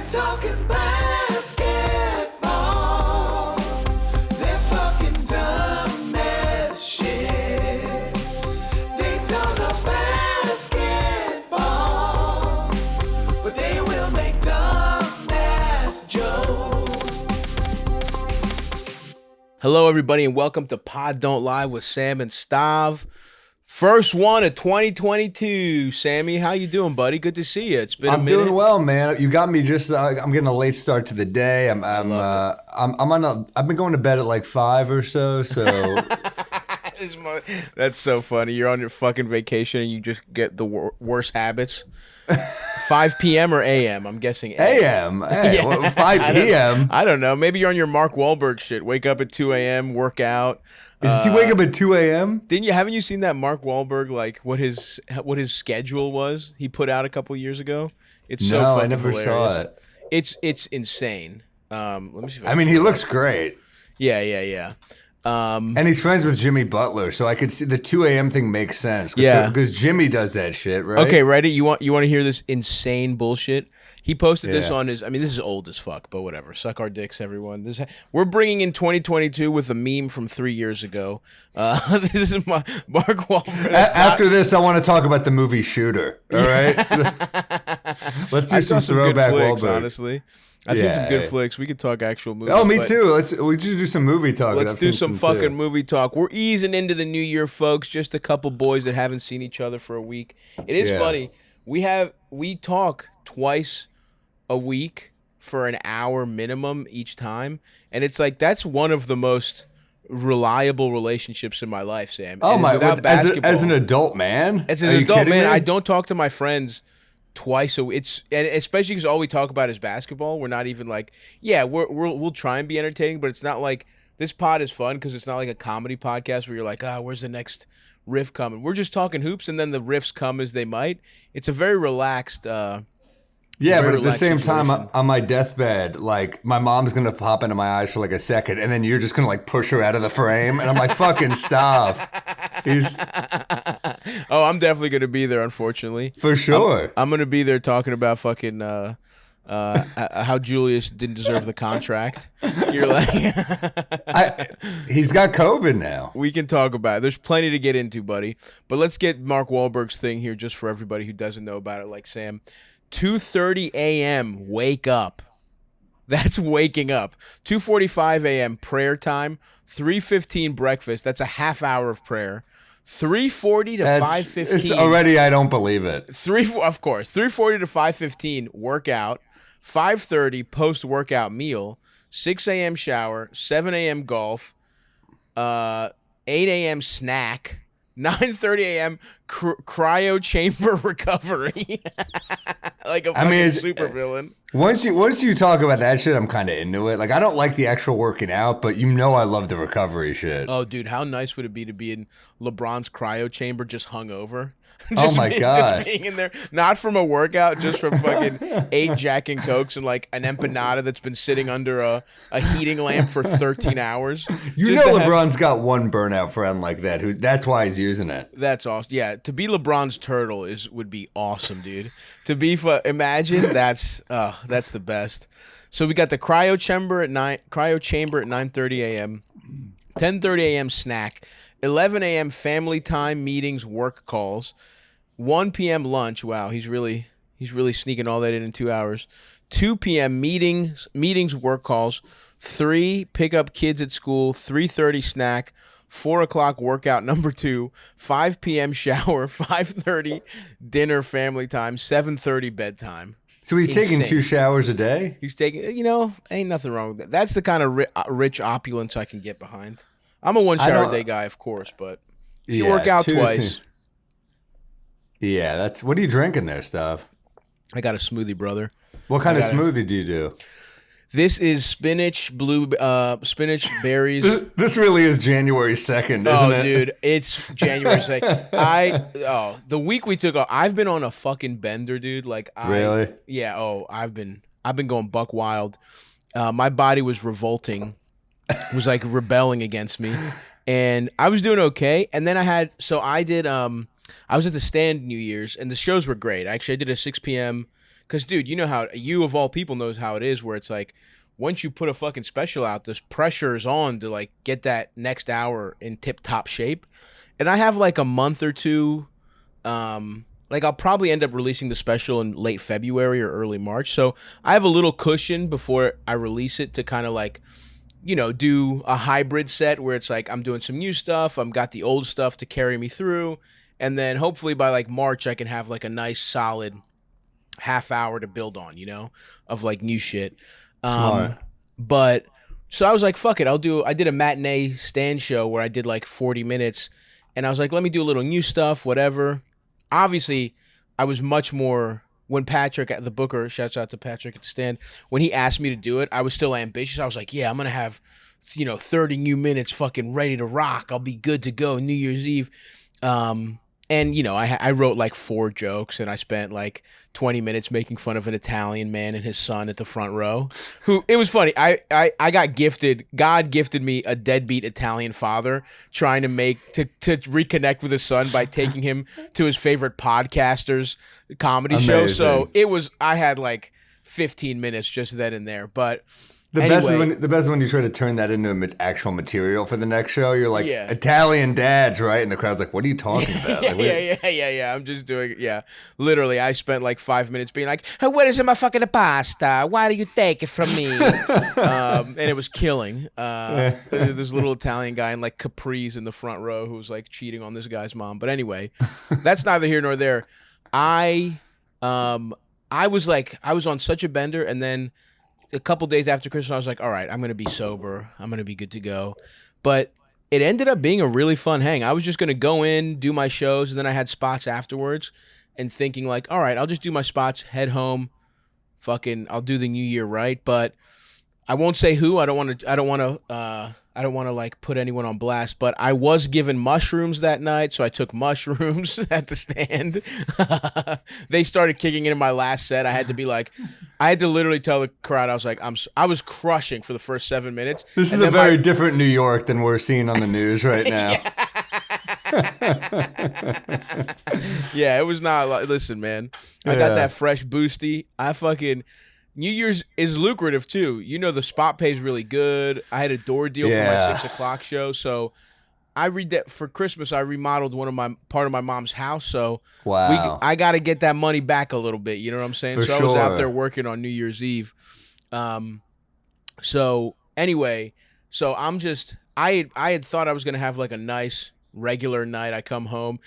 They're talking basketball. They're fucking dumb as shit. They don't know basketball, but they will make dumb ass jokes. Hello, everybody, and welcome to Pod Don't Lie with Sam and Stav. First one of 2022. Sammy, how you doing, buddy? Good to see you. It's been a minute. I'm doing well, man. You got me just. I'm getting a late start to the day. I've been going to bed at like 5 or so. So that's so funny. You're on your fucking vacation and you just get the worst habits. 5 p.m. or a.m.? I'm guessing a.m. Hey, Yeah. well, 5 p.m. I don't know. Maybe you're on your Mark Wahlberg shit. Wake up at 2 a.m., work out. Does he wake up at 2 a.m.? Haven't you seen that Mark Wahlberg, like what his schedule was? He put out a couple years ago. It's so fucking I never hilarious. saw it. It's insane. Let me see. I mean, he looks great. Yeah. And he's friends with Jimmy Butler, so I could see the 2 a.m. thing makes sense. Yeah, because Jimmy does that shit, right? Okay, ready? You want to hear this insane bullshit? He posted this on his. I mean, this is old as fuck, but whatever. Suck our dicks, everyone. We're bringing in 2022 with a meme from 3 years ago. This is my Mark Wahlberg. After this, I want to talk about the movie Shooter. All right, let's do some throwback good flicks, Wahlberg. Honestly, I've seen some good flicks. We could talk actual movies. Oh, me too. We should do some movie talk. Let's do some fucking movie talk. We're easing into the new year, folks. Just a couple boys that haven't seen each other for a week. It is funny. We talk twice a week for an hour minimum each time, and it's like that's one of the most reliable relationships in my life, Sam. Oh my! As an adult man, as an adult man, I don't talk to my friends twice a week. And especially because all we talk about is basketball. We're not even like, we'll try and be entertaining, but it's not like this pod is fun because it's not like a comedy podcast where you're like, where's the next riff coming? We're just talking hoops, and then the riffs come as they might. It's a very relaxed. Yeah, but at the same time, on my deathbed, like my mom's gonna pop into my eyes for like a second, and then you're just gonna like push her out of the frame, and I'm like, "Fucking stop!" I'm definitely gonna be there. Unfortunately, for sure, I'm gonna be there talking about fucking how Julius didn't deserve the contract. You're like, he's got COVID now. We can talk about it. There's plenty to get into, buddy. But let's get Mark Wahlberg's thing here, just for everybody who doesn't know about it, like Sam. 2:30 a.m. wake up. That's waking up. 2:45 a.m. prayer time. 3:15 breakfast. That's a half hour of prayer. 3:40 to 5:15. Already, I don't believe it. Of course. 3:40 to 5:15 workout. 5:30 post workout meal. 6 a.m. shower. 7 a.m. golf. 8 a.m. snack. 9:30 a.m. cryo chamber recovery. Like a fucking super villain. Once you talk about that shit, I'm kind of into it. Like, I don't like the actual working out, but I love the recovery shit. Oh, dude, how nice would it be to be in LeBron's cryo chamber just hungover? Oh my God. Just being in there, not from a workout, just from fucking 8 Jack and Cokes and like an empanada that's been sitting under a heating lamp for 13 hours. LeBron's got one burnout friend like that. That's why he's using it. That's awesome. Yeah, to be LeBron's turtle would be awesome, dude. Imagine that's the best. So we got the cryo chamber at 9:30 a.m. 10:30 a.m. snack. 11 a.m. family time, meetings, work calls. 1 p.m. lunch. Wow, he's really sneaking all that in 2 hours. 2 p.m. meetings, work calls. 3 pick up kids at school. 3:30 snack. 4 o'clock workout number 2. 5 p.m. shower. 5:30 dinner, family time. 7:30 bedtime. So he's taking 2 showers a day? He's taking, ain't nothing wrong with that. That's the kind of rich opulence I can get behind. I'm a 1 shower a day guy, of course, but if you work out twice. Yeah, what are you drinking there, Stav? I got a smoothie, brother. What kind of smoothie do you do? This is spinach berries. This really is January 2nd, isn't it? Oh, dude, it's January 2nd. The week we took off, I've been on a fucking bender, dude. Really? Yeah. I've been going buck wild. My body was revolting. Was like rebelling against me, and I was doing okay. And then I was at the Stand New Year's, and the shows were great. Actually, I did a 6 p.m. Because, dude, you know how you of all people knows how it is, where it's like once you put a fucking special out, this pressure is on to like get that next hour in tip top shape. And I have like a month or two. Like I'll probably end up releasing the special in late February or early March. So I have a little cushion before I release it to kind of like, you know, do a hybrid set where it's like I'm doing some new stuff. I've got the old stuff to carry me through. And then hopefully by like March, I can have like a nice solid half hour to build on, you know, of like new shit. Smart. But so I was like, fuck it. I did a matinee stand show where I did like 40 minutes and I was like, let me do a little new stuff, whatever. Obviously, I was much more when Patrick at the Booker, shouts out to Patrick at the stand, when he asked me to do it, I was still ambitious. I was like, yeah, I'm going to have, 30 new minutes fucking ready to rock. I'll be good to go New Year's Eve. And, I wrote like 4 jokes and I spent like 20 minutes making fun of an Italian man and his son at the front row. It was funny. I got gifted, God gifted me a deadbeat Italian father trying to reconnect with his son by taking him to his favorite podcaster's comedy show. So I had like 15 minutes just then and there. But the best is when you try to turn that into actual material for the next show. You're like, Italian dads, right? And the crowd's like, what are you talking about? Yeah. I'm just doing, literally, I spent like 5 minutes being like, hey, where is my fucking pasta? Why do you take it from me? And it was killing. This little Italian guy in like capris in the front row who was like cheating on this guy's mom. But anyway, that's neither here nor there. I was on such a bender, and then a couple days after Christmas, I was like, all right, I'm going to be sober. I'm going to be good to go. But it ended up being a really fun hang. I was just going to go in, do my shows, and then I had spots afterwards and thinking like, all right, I'll just do my spots, head home, I'll do the new year right. But I won't say who. I don't want to like put anyone on blast, but I was given mushrooms that night, so I took mushrooms at the stand. They started kicking in my last set. I had to literally tell the crowd, I was like, I was crushing for the first 7 minutes. This is a very different New York than we're seeing on the news right now. Yeah, it was not like, listen, man, I got that fresh boosty. New Year's is lucrative too. The spot pays really good. I had a door deal for my 6 o'clock show. So I read that for Christmas, I remodeled part of my mom's house. So I got to get that money back a little bit. You know what I'm saying? I was out there working on New Year's Eve. So anyway, I had thought I was going to have like a nice regular night. I come home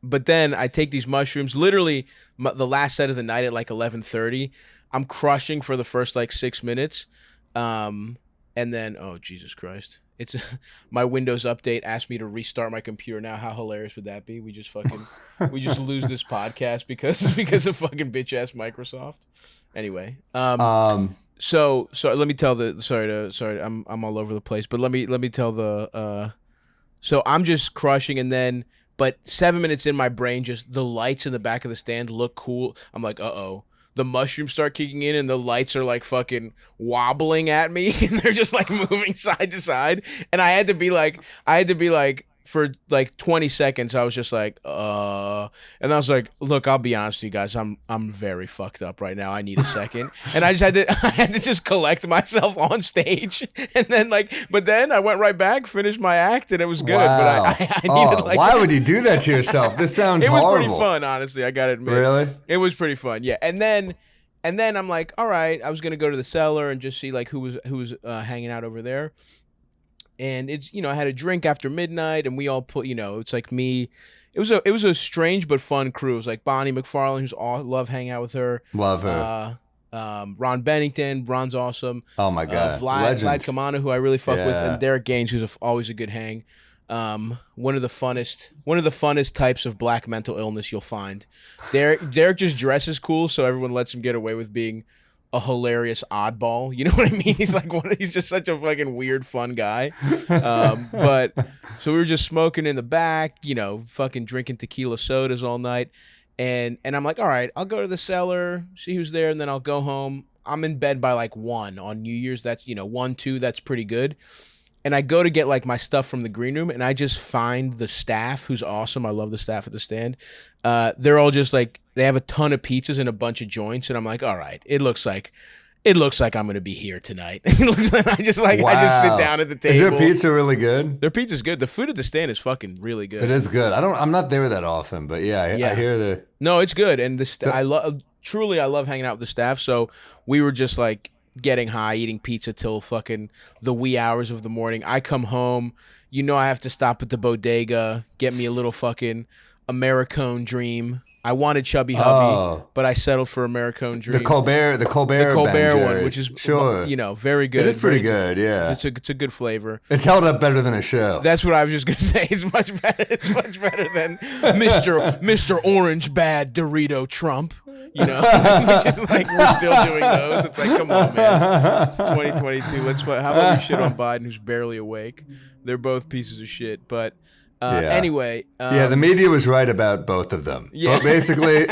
but then I take these mushrooms, literally the last set of the night at like 11:30. I'm crushing for the first like 6 minutes. And then, oh, Jesus Christ. It's my Windows update asked me to restart my computer now. How hilarious would that be? We just lose this podcast because of fucking bitch ass Microsoft. Anyway, so let me tell I'm all over the place, but let me tell so I'm just crushing, but 7 minutes in, my brain just, the lights in the back of the stand look cool. I'm like, uh-oh. The mushrooms start kicking in and the lights are like fucking wobbling at me and they're just like moving side to side. And I had to be like for like 20 seconds, I was just like, and I was like, look, I'll be honest with you guys. I'm very fucked up right now. I need a second. And I had to just collect myself on stage. And then but then I went right back, finished my act, and it was good. Wow. But I needed why would you do that to yourself? This sounds horrible. It was pretty fun, honestly. I got to admit. Really? It was pretty fun. Yeah. And then I'm like, all right, I was going to go to the cellar and just see like who was hanging out over there. And it's, I had a drink after midnight and we all put, it's like me. It was a strange but fun crew. It was like Bonnie McFarlane, who's love hanging out with her. Love her. Ron Bennington, Ron's awesome. Oh my God. Vlad Kamana, who I really fuck with, and Derek Gaines, who's always a good hang. One of the funnest types of black mental illness you'll find. Derek just dresses cool, so everyone lets him get away with being a hilarious oddball. You know what I mean? He's like he's just such a fucking weird, fun guy. But so we were just smoking in the back, fucking drinking tequila sodas all night. And I'm like, all right, I'll go to the cellar, see who's there, and then I'll go home. I'm in bed by like 1 on New Year's. That's, 1, 2, that's pretty good. and I go to get like my stuff from the green room, and I just find the staff, who's awesome. I love the staff at the stand. They're all just like, they have a ton of pizzas and a bunch of joints, and I'm like, all right, it looks like I'm gonna be here tonight. It looks like I just sit down at the table. Is their pizza really good? Their pizza's good. The food at the stand is fucking really good. It is good. I'm not there that often, but I hear the. No, it's good, and I love hanging out with the staff. So we were just like getting high, eating pizza till fucking the wee hours of the morning. I come home, I have to stop at the bodega, get me a little fucking Americone Dream. I wanted Chubby Hubby, but I settled for Americone Dream. The Colbert one, which is very good. It is pretty good, yeah. It's a good flavor. It's held up better than a show. That's what I was just gonna say. It's much better. It's much better than Mr. Orange Bad Dorito Trump. Which is like we're still doing those. It's like, come on, man. It's 2022. How about we shit on Biden, who's barely awake? They're both pieces of shit, but. Anyway, the media was right about both of them. Yeah. But basically,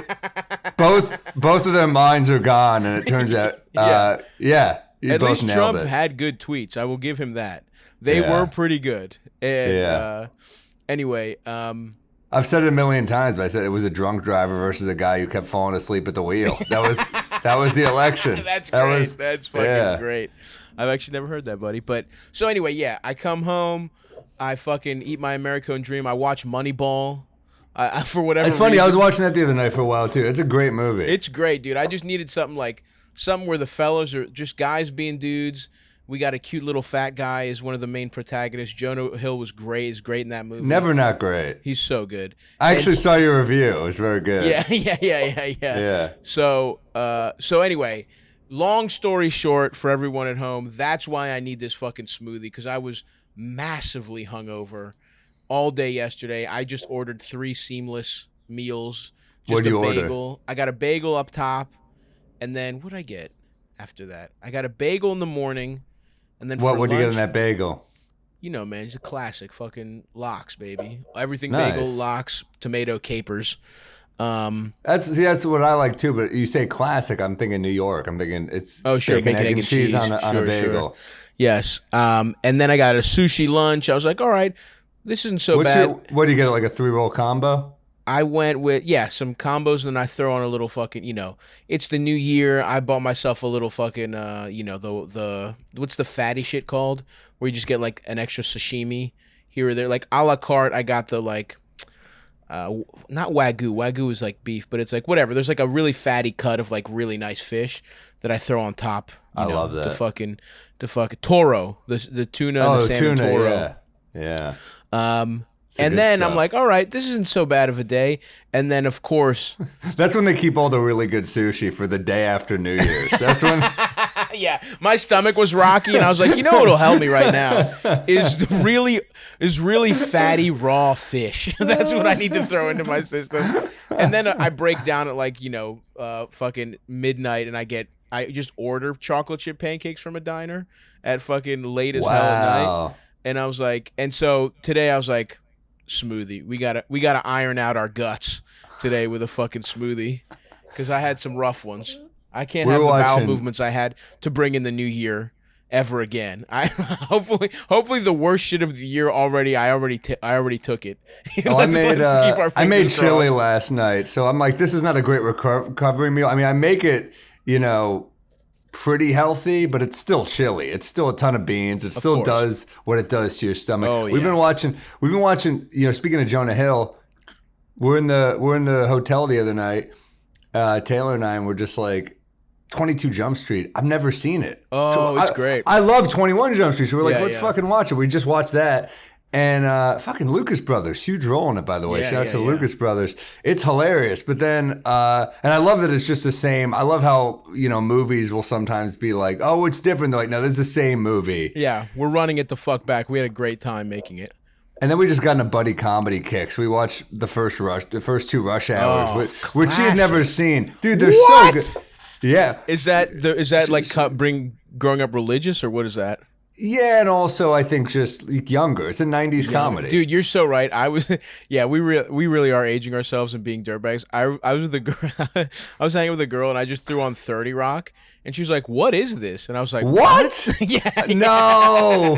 both of their minds are gone, and it turns out, at both least nailed Trump it. had good tweets. I will give him that. They were pretty good. And, anyway, I've said it a million times, but I said it was a drunk driver versus a guy who kept falling asleep at the wheel. That was the election. That's great. That's fucking great. I've actually never heard that, buddy. But so anyway, I come home. I fucking eat my American Dream. I watch Moneyball. For whatever It's funny. reason. I was watching that the other night for a while, too. It's a great movie. It's great, dude. I just needed something where the fellas are just guys being dudes. We got a cute little fat guy as one of the main protagonists. Jonah Hill was great. He's great in that movie. Never not great. He's so good. I actually saw your review. It was very good. Yeah. So anyway, long story short, for everyone at home, that's why I need this fucking smoothie, because I was massively hungover all day yesterday. I just ordered 3 seamless meals. What did you bagel. order? I got a bagel up top, and then what did I get after that? I got a bagel in the morning, and then what for would you lunch, get in that bagel? Man, it's a classic fucking lox, baby. Everything Nice. bagel, lox, tomato, capers. That's what I like too. But you say classic, I'm thinking New York. I'm thinking it's bacon, egg, and cheese on a bagel. Sure. Yes. And then I got a sushi lunch. I was like, all right, this isn't so bad. What do you get? Like a 3-roll combo? I went with some combos, and then I throw on a little fucking, it's the new year. I bought myself a little fucking, the what's the fatty shit called, where you just get like an extra sashimi here or there, like a la carte. I got the like. Not wagyu. Wagyu is like beef, but it's like whatever. There's like a really fatty cut of like really nice fish that I throw on top. I love that. The fucking toro, the tuna, and the salmon tuna, toro. Yeah. And then I'm like, all right, this isn't so bad of a day. And then of course, that's when they keep all the really good sushi for the day after New Year's. That's when. Yeah, my stomach was rocky, and I was like, what'll help me right now is really fatty raw fish. That's what I need to throw into my system. And then I break down at like fucking midnight, and I just order chocolate chip pancakes from a diner at fucking late as hell at night. And I was like, and so today I was like, smoothie. We gotta iron out our guts today with a fucking smoothie, because I had some rough ones. I can't have the bowel movements I had to bring in the new year ever again. I hopefully the worst shit of the year already. I already took it. I made chili last night, so I'm like, this is not a great recovery meal. I mean, I make it, pretty healthy, but it's still chili. It's still a ton of beans. It still does what it does to your stomach. Oh, yeah. We've been watching. Speaking of Jonah Hill, we're in the hotel the other night. Taylor and I were just like, 22 Jump Street. I've never seen it. Oh, it's great. I love 21 Jump Street. So we're like, let's fucking watch it. We just watched that. And fucking Lucas Brothers, huge role in it, by the way. Shout out to Lucas Brothers. It's hilarious. But then, and I love that it's just the same. I love how, movies will sometimes be like, oh, it's different. They're like, no, this is the same movie. Yeah, we're running it the fuck back. We had a great time making it. And then we just got into buddy comedy kicks. We watched the first 2 Rush Hours, which she had never seen. Dude, they're so good. Yeah. Is that like growing up religious, or what is that? Yeah, and also I think just younger. It's a '90s comedy, dude. You're so right. I was, yeah. We really are aging ourselves and being dirtbags. I was with a girl. I was hanging with a girl, and I just threw on 30 Rock, and she was like, "What is this?" And I was like, "What? Yeah, no,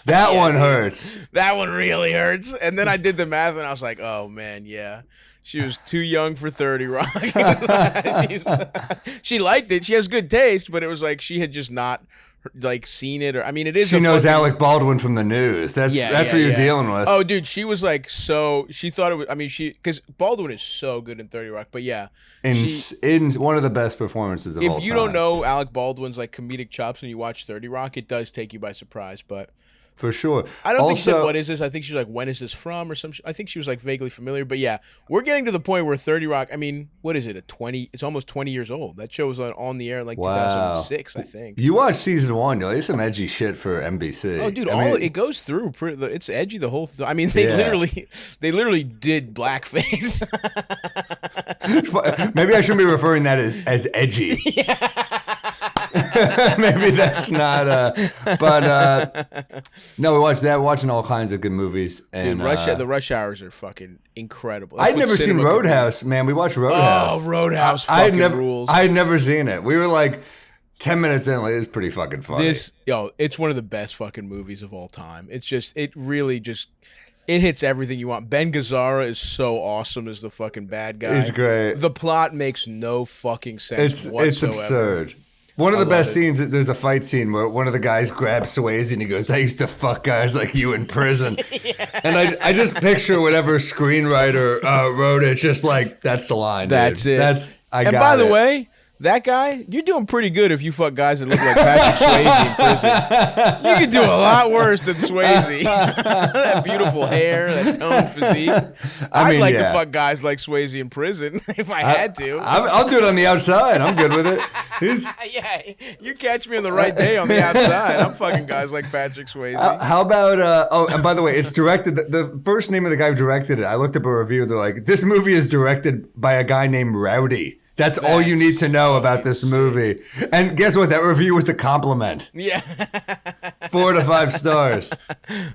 that one hurts. That one really hurts." And then I did the math, and I was like, "Oh man, yeah." She was too young for 30 Rock. She liked it. She has good taste, but it was like she had just not like seen it, or I mean, it is. She knows Alec Baldwin from the news. That's what you're dealing with. Oh, dude, she was like, so she thought it was. I mean, because Baldwin is so good in 30 Rock, but yeah, in one of the best performances of all time. If you don't know Alec Baldwin's like comedic chops when you watch 30 Rock, it does take you by surprise, but. For sure. I don't think she said, what is this? I think she was like, when is this from? Or some. I think she was like vaguely familiar. But yeah, we're getting to the point where 30 Rock, I mean, what is it? It's almost 20 years old. That show was on the air in like 2006, I think. You watched season 1, yo. There's some edgy shit for NBC. Oh, dude, it goes through. It's edgy the whole I mean, they literally did blackface. Maybe I shouldn't be referring that as edgy. Yeah. Maybe that's not but no, we watched that, watching all kinds of good movies. And dude, the rush hours are fucking incredible. I'd never seen Roadhouse, man. We watched Roadhouse. Oh, Roadhouse fucking rules. I had never seen it. We were like 10 minutes in, like, it's pretty fucking funny. It's one of the best fucking movies of all time. It really just it hits everything you want. Ben Gazzara is so awesome as the fucking bad guy. He's great. The plot makes no fucking sense whatsoever. It's absurd. One of the best scenes, there's a fight scene where one of the guys grabs Swayze and he goes, "I used to fuck guys like you in prison." Yeah. And I just picture whatever screenwriter wrote it, just like, that's the line. That's dude. it. By the way, that guy, you're doing pretty good if you fuck guys that look like Patrick Swayze in prison. You could do a lot worse than Swayze. That beautiful hair, that toned physique. I'd like to fuck guys like Swayze in prison if I had to. I'll do it on the outside. I'm good with it. Yeah, you catch me on the right day on the outside. I'm fucking guys like Patrick Swayze. How about, and by the way, it's directed, the first name of the guy who directed it, I looked up a review, they're like, this movie is directed by a guy named Rowdy. That's all you need to know about this movie. And guess what? That review was a compliment. Yeah. 4 to 5 stars.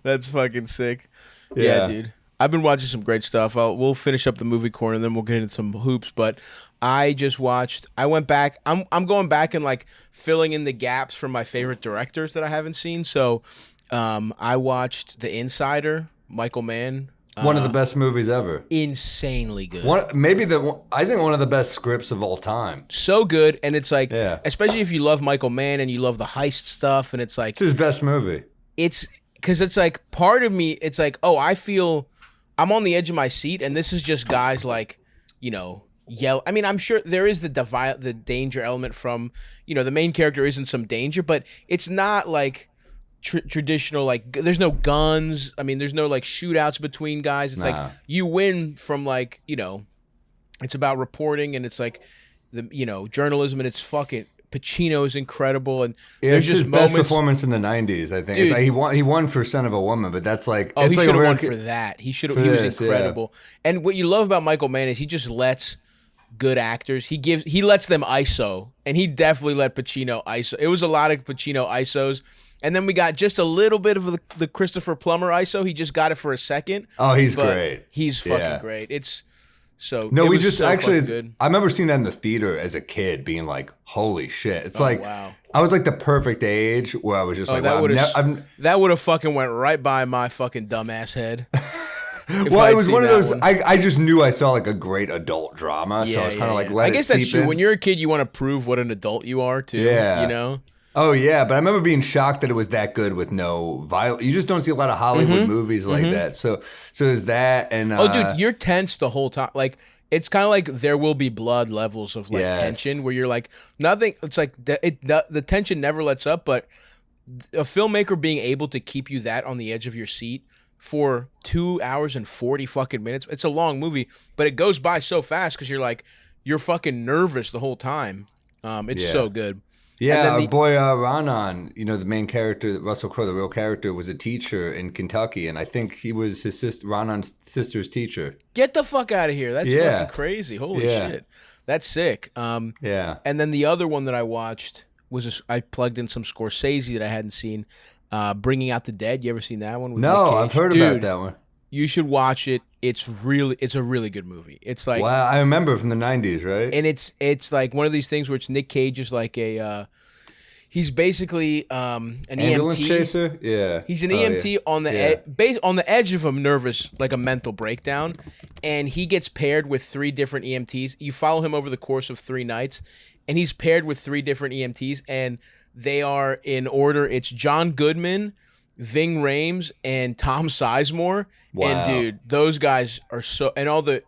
That's fucking sick. Yeah, dude. I've been watching some great stuff. We'll finish up the movie corner and then we'll get into some hoops. But I went back. I'm going back and like filling in the gaps from my favorite directors that I haven't seen. So I watched The Insider, Michael Mann. One of the best movies ever. Insanely good. I think one of the best scripts of all time. So good, and it's like, especially if you love Michael Mann and you love the heist stuff, and it's like, it's his best movie. It's because it's like part of me. It's like, oh, I feel I'm on the edge of my seat, and this is just guys like, yell. I mean, I'm sure there is the danger element from, the main character is in some danger, but it's not like. Traditional, like, there's no guns. I mean, there's no like shootouts between guys. It's like you win from like, it's about reporting, and it's like the journalism, and it's fucking Pacino is incredible, and there's just his best performance in the '90s. I think it's like he won for Son of a Woman, but that's like he should have won for that. He was incredible. Yeah. And what you love about Michael Mann is he just lets good actors. He lets them ISO, and he definitely let Pacino ISO. It was a lot of Pacino ISOs. And then we got just a little bit of the Christopher Plummer ISO. He just got it for a second. Oh, he's great. He's fucking great. It's so. No, we just actually. Good. I remember seeing that in the theater as a kid, being like, "Holy shit!" It's like, wow. I was like the perfect age where I was just like, that would have fucking went right by my fucking dumbass head. Well, it was one of those. I just knew I saw like a great adult drama, so I was kind of like, let it seep in. I guess that's true. When you're a kid, you want to prove what an adult you are too. Yeah. Oh, yeah, but I remember being shocked that it was that good with no violence. You just don't see a lot of Hollywood movies like that. So is that, and... dude, you're tense the whole time. Like, it's kind of like There Will Be Blood levels of, like, tension, where you're like, nothing... It's like, the tension never lets up, but a filmmaker being able to keep you that on the edge of your seat for 2 hours and 40 fucking minutes, it's a long movie, but it goes by so fast because you're fucking nervous the whole time. It's so good. Yeah, our boy Ronan, the main character, Russell Crowe, the real character, was a teacher in Kentucky, and I think he was Ronan's sister's teacher. Get the fuck out of here. That's fucking crazy. Holy shit. That's sick. And then the other one that I watched I plugged in some Scorsese that I hadn't seen. Bringing Out the Dead. You ever seen that one? With No, Nick Cage? I've heard about that one. You should watch it. It's a really good movie. It's like, wow, I remember from the 90s, right? And it's like one of these things where it's Nick Cage is like he's basically an ambulance EMT chaser. Yeah, he's an EMT on the on the edge of a like a mental breakdown, and he gets paired with 3 different EMTs. You follow him over the course of 3 nights, and he's paired with 3 different EMTs, and they are in order. It's John Goodman, Ving Rhames, and Tom Sizemore. Wow. And dude, those guys are so, and it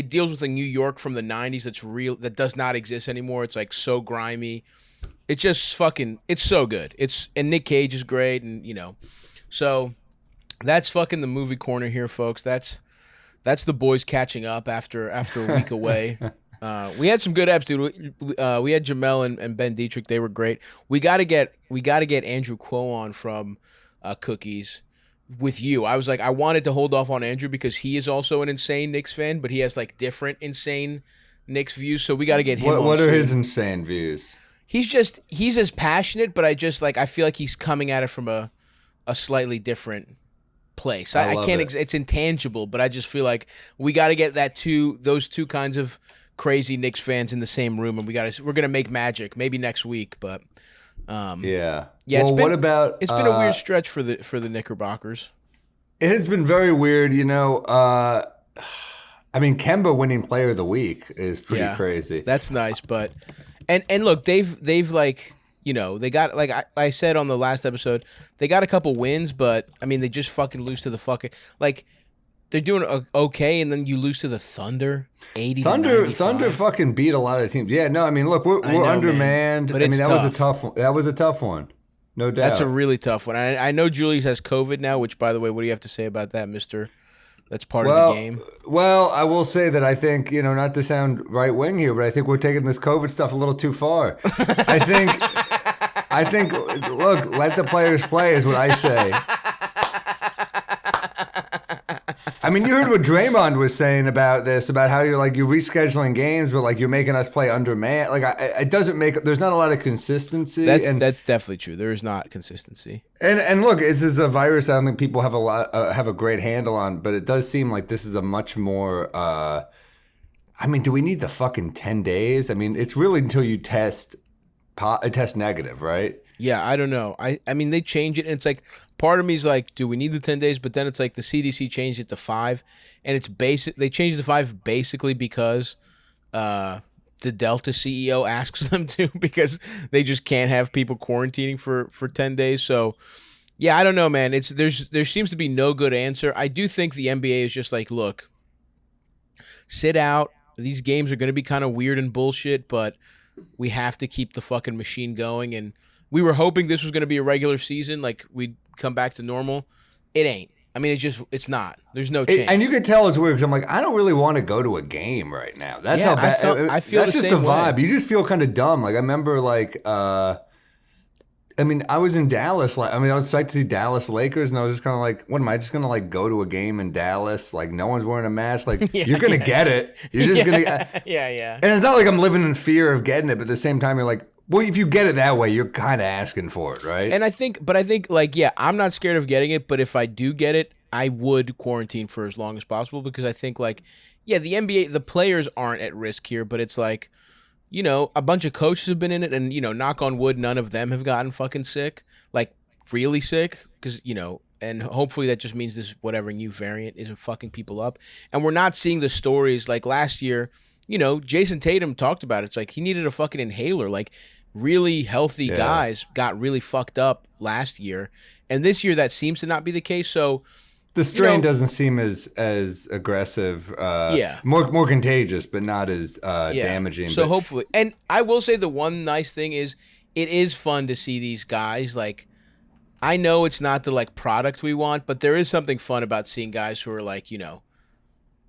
deals with a New York from the 90s that's real, that does not exist anymore. It's like so grimy. It's just it's so good. And Nick Cage is great, and so that's fucking the movie corner here, folks. That's the boys catching up after a week away. We had some good eps, dude. We had Jamel and Ben Dietrich. They were great. We gotta get Andrew Quo on from Cookies with you. I was like, I wanted to hold off on Andrew because he is also an insane Knicks fan, but he has like different insane Knicks views. So we got to get him on. What are his insane views? He's as passionate, but I feel like he's coming at it from a slightly different place. I can't. It's intangible, but I just feel like we got to get those two kinds of crazy Knicks fans in the same room, and we're gonna make magic maybe next week. But yeah. Well, it's been a weird stretch for the Knickerbockers. It has been very weird, I mean, Kemba winning Player of the Week is pretty crazy. That's nice, but and look, they've like, they got, like I said on the last episode, they got a couple wins, but I mean, they just fucking lose to the fucking, like, they're doing okay, and then you lose to the Thunder, 80 to 95. Thunder fucking beat a lot of teams. Yeah, no, I mean, look, we're undermanned. But I mean, that tough. was a tough one. That was a tough one, no doubt. That's a really tough one. I know Julius has COVID now, which, by the way, what do you have to say about that, mister? That's part of the game. Well, I will say that I think, not to sound right wing here, but I think we're taking this COVID stuff a little too far. I think, look, let the players play is what I say. I mean, you heard what Draymond was saying about this, about how you're rescheduling games, but you're making us play undermanned. It doesn't make. There's not a lot of consistency. That's definitely true. There is not consistency. And look, this is a virus I don't think people have have a great handle on, but it does seem like this is a much more. I mean, do we need the fucking 10 days? I mean, it's really until you test negative, right? Yeah, I don't know. I mean, they change it, and it's like, part of me is like, do we need the 10 days? But then it's like the CDC changed it to 5, and it's basic. They changed it to 5 basically because the Delta CEO asks them to, because they just can't have people quarantining for 10 days. So, yeah, I don't know, man. There seems to be no good answer. I do think the NBA is just like, look, sit out. These games are going to be kind of weird and bullshit, but we have to keep the fucking machine going. And we were hoping this was going to be a regular season, like we'd come back to normal. It ain't. I mean, it's not. There's no chance. And you could tell it's weird because I'm like, I don't really want to go to a game right now. That's how bad. I feel that's the just same the vibe. way. You just feel kind of dumb. Like I remember, I mean, I was in Dallas. I was psyched to see Dallas Lakers, and I was just kind of like, what am I just gonna go to a game in Dallas? Like no one's wearing a mask. Like you're gonna get it. You're just gonna. Yeah. And it's not like I'm living in fear of getting it, but at the same time, you're like, well, if you get it that way, you're kind of asking for it, right? And I think, I'm not scared of getting it, but if I do get it, I would quarantine for as long as possible, because I think, the NBA, the players aren't at risk here, but it's like, a bunch of coaches have been in it, and, knock on wood, none of them have gotten fucking sick, really sick, because, and hopefully that just means this whatever new variant isn't fucking people up. And we're not seeing the stories like last year. Jason Tatum talked about it. It's like he needed a fucking inhaler. Really healthy guys got really fucked up last year, and this year that seems to not be the case. So the strain doesn't seem as aggressive. More contagious, but not as damaging. So hopefully, and I will say the one nice thing is it is fun to see these guys. I know it's not the product we want, but there is something fun about seeing guys who are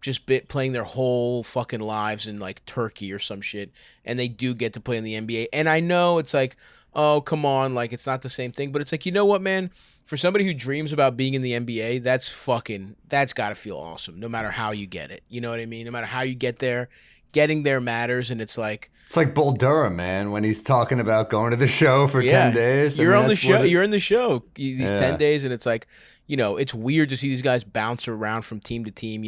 just playing their whole fucking lives in Turkey or some shit, and they do get to play in the NBA. And I know it's like, oh, come on, it's not the same thing, but it's like, you know what, man? For somebody who dreams about being in the NBA, that's got to feel awesome, no matter how you get it. You know what I mean? No matter how you get there, getting there matters, and it's like Bull Durham, man, when he's talking about going to the show for 10 days. You're on the show. You're in the show these 10 days, and it's like, it's weird to see these guys bounce around from team to team.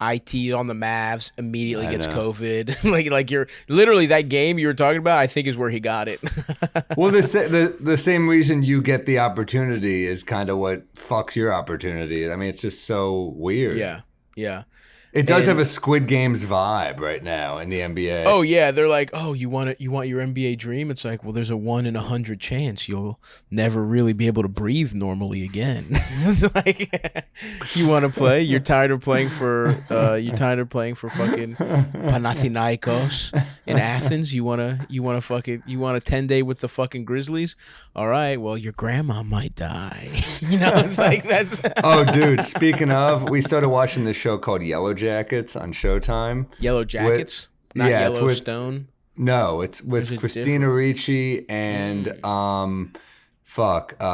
IT on the Mavs immediately gets COVID. like you're literally that game you were talking about. I think is where he got it. Well, the same reason you get the opportunity is kind of what fucks your opportunity. I mean, it's just so weird. Yeah. It does have a Squid Games vibe right now in the NBA. Oh yeah, they're like, oh, you want your NBA dream? It's like, well, there's a 1 in 100 chance you'll never really be able to breathe normally again. It's like, you want to play? You're tired of playing for fucking Panathinaikos in Athens. You want a 10-day with the fucking Grizzlies? All right, well, your grandma might die. It's like that's. Oh, dude. Speaking of, we started watching this show called Yellow Jackets on Showtime. Yellow Jackets, not Yellowstone. No, it's with Christina Ricci and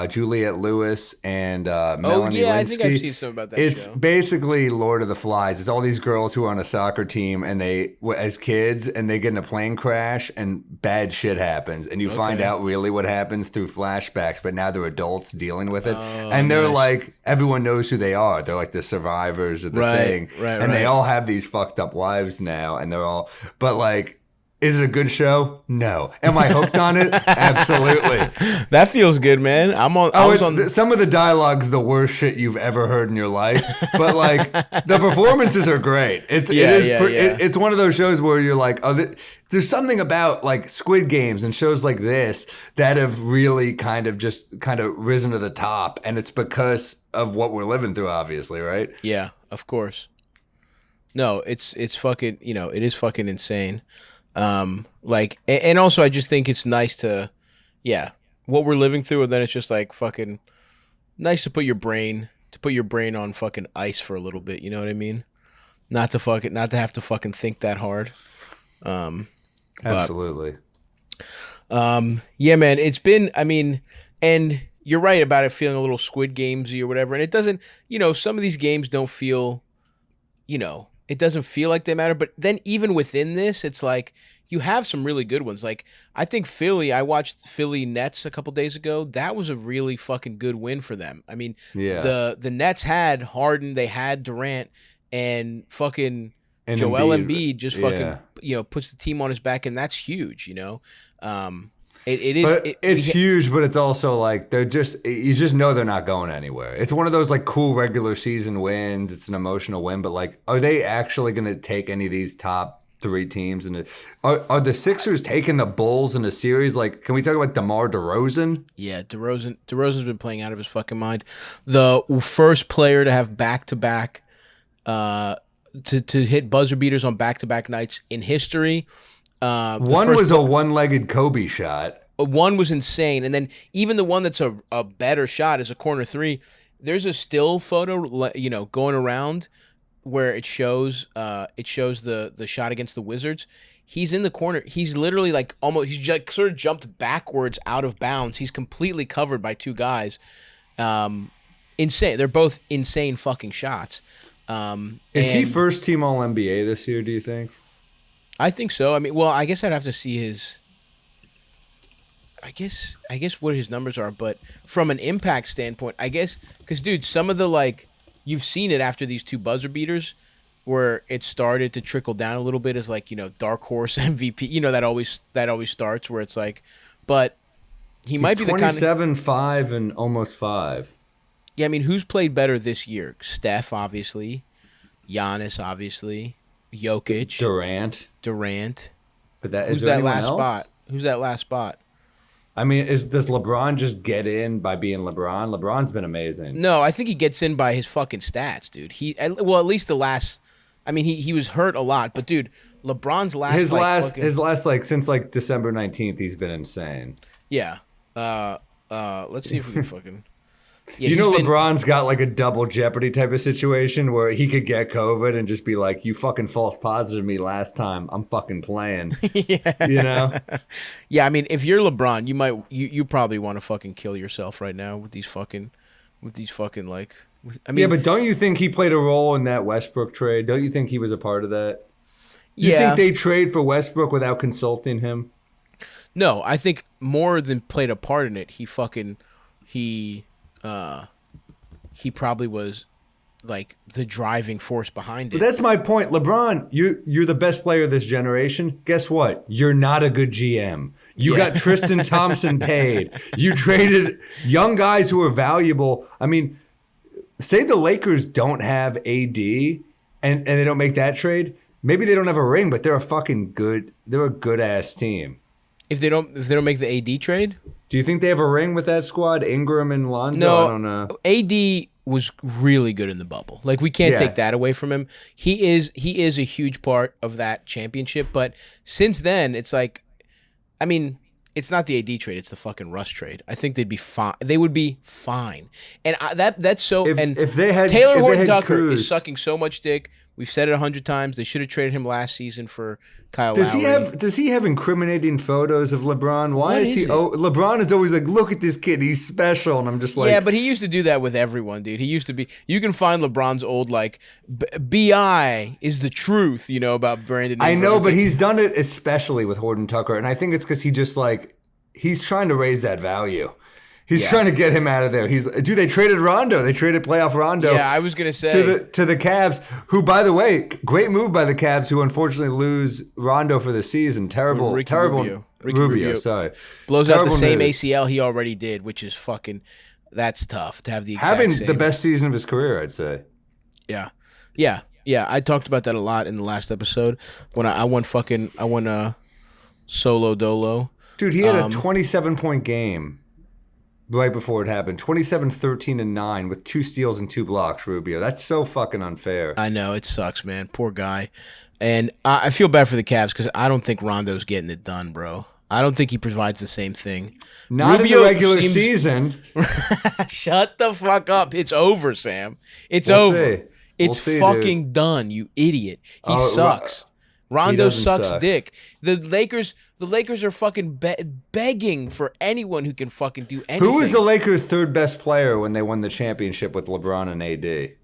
Juliette Lewis and Melanie Linsky. I think I've seen something about that It's show. basically Lord of the Flies. It's all these girls who are on a soccer team and they, as kids, and they get in a plane crash and bad shit happens. And you find out really what happens through flashbacks, but now they're adults dealing with it. And they're like, everyone knows who they are. They're like the survivors of the thing. And they all have these fucked up lives now. And they're all, but like, is it a good show? No. Am I hooked on it? Absolutely. That feels good, man. Some of the dialogue's the worst shit you've ever heard in your life, but like the performances are great. It's one of those shows where you're like, there's something about like Squid Games and shows like this that have really kind of risen to the top, and it's because of what we're living through, obviously, right? Yeah, of course. No, it's fucking, it is fucking insane. And also I just think it's nice to, what we're living through, and then it's just like fucking nice to put your brain on fucking ice for a little bit. You know what I mean? Not to have to fucking think that hard. Absolutely. Yeah, man, it's been, and you're right about it feeling a little Squid Gamesy or whatever. And it doesn't, some of these games don't feel, it doesn't feel like they matter. But then even within this, it's like you have some really good ones. Like I think I watched Philly Nets a couple days ago. That was a really fucking good win for them. I mean, the Nets had Harden, they had Durant, and fucking Joel Embiid just fucking, puts the team on his back, and that's huge, It's huge, but it's also like you just know they're not going anywhere. It's one of those like cool regular season wins. It's an emotional win, but like, are they actually going to take any of these top 3 teams? And are the Sixers taking the Bulls in a series? Like, can we talk about DeMar DeRozan? Yeah, DeRozan's been playing out of his fucking mind. The first player to have back-to-back, to hit buzzer beaters on back-to-back nights in history. One was a one-legged Kobe shot. One was insane, and then even the one that's a better shot is a corner 3. There's a still photo, going around where it shows the shot against the Wizards. He's in the corner. He's literally like he's just sort of jumped backwards out of bounds. He's completely covered by 2 guys. Insane. They're both insane fucking shots. Is he first team All NBA this year? Do you think? I think so. I mean, well, I guess I'd have to see his. I guess what his numbers are, but from an impact standpoint, I guess because dude, some of the you've seen it after these 2 buzzer beaters, where it started to trickle down a little bit as dark horse MVP. That always starts where it's like, but he might be the kind of 27, 5, and almost 5. Yeah, I mean, who's played better this year? Steph, obviously, Giannis, obviously. Jokic, Durant. But who's that last spot? Who's that last spot? I mean, does LeBron just get in by being LeBron? LeBron's been amazing. No, I think he gets in by his fucking stats, dude. At least the last. I mean, he was hurt a lot, but dude, LeBron's last. His last since December 19th, he's been insane. Yeah. Let's see if we can fucking. Yeah, LeBron's got like a double jeopardy type of situation where he could get COVID and just be like, you fucking false positive me last time. I'm fucking playing. Yeah. Yeah, I mean, if you're LeBron, you probably want to fucking kill yourself right now with these fucking like. I mean, yeah, but don't you think he played a role in that Westbrook trade? Don't you think he was a part of that? You think they trade for Westbrook without consulting him? No, I think more than played a part in it. He probably was like the driving force behind it. But that's my point. LeBron, you're the best player of this generation. Guess what? You're not a good GM. You got Tristan Thompson paid. You traded young guys who are valuable. I mean, say the Lakers don't have AD and they don't make that trade. Maybe they don't have a ring, but they're a good ass team. If they don't make the AD trade, do you think they have a ring with that squad? Ingram and Lonzo? No, I don't know. AD was really good in the bubble. Like, we can't take that away from him. He is a huge part of that championship. But since then, it's like, I mean, it's not the AD trade; it's the fucking Russ trade. I think they'd be fine. They would be fine. And that's so. If they had Taylor Horton Tucker is sucking so much dick. We've said it 100 times. They should have traded him last season for Kyle Lowry. Does he have incriminating photos of LeBron? Why is he? Oh, LeBron is always like, look at this kid. He's special. And I'm just like, yeah, but he used to do that with everyone, dude. He used to be. You can find LeBron's old like, "Bi is the truth," about Brandon. I know, but he's done it especially with Horton Tucker, and I think it's because he's trying to raise that value. He's trying to get him out of there. They traded Rondo. They traded playoff Rondo. Yeah, I was gonna say to the Cavs, who, by the way, great move by the Cavs, who unfortunately lose Rondo for the season. Terrible. Ricky Rubio. Sorry, blows out the same ACL he already did, which is fucking. That's tough to have the exact same. The best season of his career, I'd say. Yeah. I talked about that a lot in the last episode when I won solo dolo. Dude, he had a 27-point game. Right before it happened, 27, 13, and 9 with 2 steals and 2 blocks, Rubio. That's so fucking unfair. I know, it sucks, man. Poor guy. And I feel bad for the Cavs because I don't think Rondo's getting it done, bro. I don't think he provides the same thing. Not Rubio in the regular season. Shut the fuck up. It's over, Sam. It's over. It's fucking done, you idiot. He sucks. Rondo sucks dick. The Lakers are fucking begging for anyone who can fucking do anything. Who was the Lakers' third best player when they won the championship with LeBron and AD?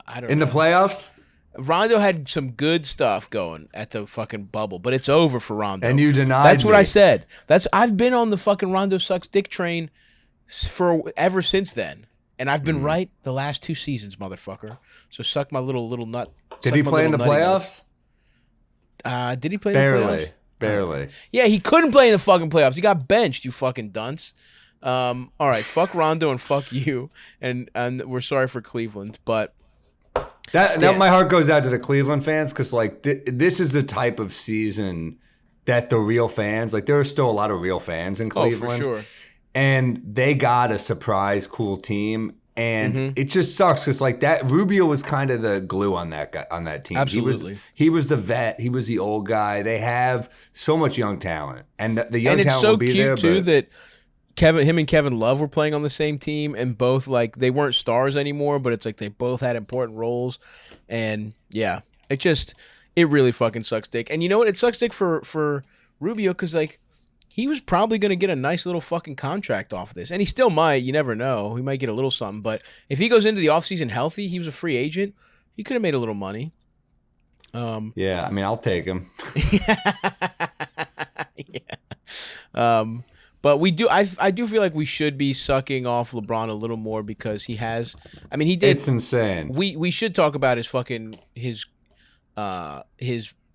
I don't know. In the playoffs? Rondo had some good stuff going at the fucking bubble, but it's over for Rondo. And you denied That's what I said. I've been on the fucking Rondo sucks dick train ever since then. And I've been right the last 2 seasons, motherfucker. So suck my little nut. Did he play in the playoffs? Did he play in the playoffs? Barely. Yeah, he couldn't play in the fucking playoffs. He got benched, you fucking dunce. All right, fuck Rondo and fuck you. And we're sorry for Cleveland, but that my heart goes out to the Cleveland fans because this is the type of season that the real fans, there are still a lot of real fans in Cleveland. Oh, for sure. And they got a surprise cool team. And it just sucks because that Rubio was kind of the glue on that team. Absolutely, he was the vet. He was the old guy. They have so much young talent, and the young talent will be there. And it's so cute too that him and Kevin Love were playing on the same team, and both they weren't stars anymore, but it's they both had important roles, and it really fucking sucks dick. And you know what? It sucks dick for Rubio because he was probably going to get a nice little fucking contract off this. And he still might. You never know. He might get a little something. But if he goes into the offseason healthy, he was a free agent, he could have made a little money. Yeah, I mean, I'll take him. But we do. I do feel like we should be sucking off LeBron a little more because he has. I mean, he did. It's insane. We should talk about his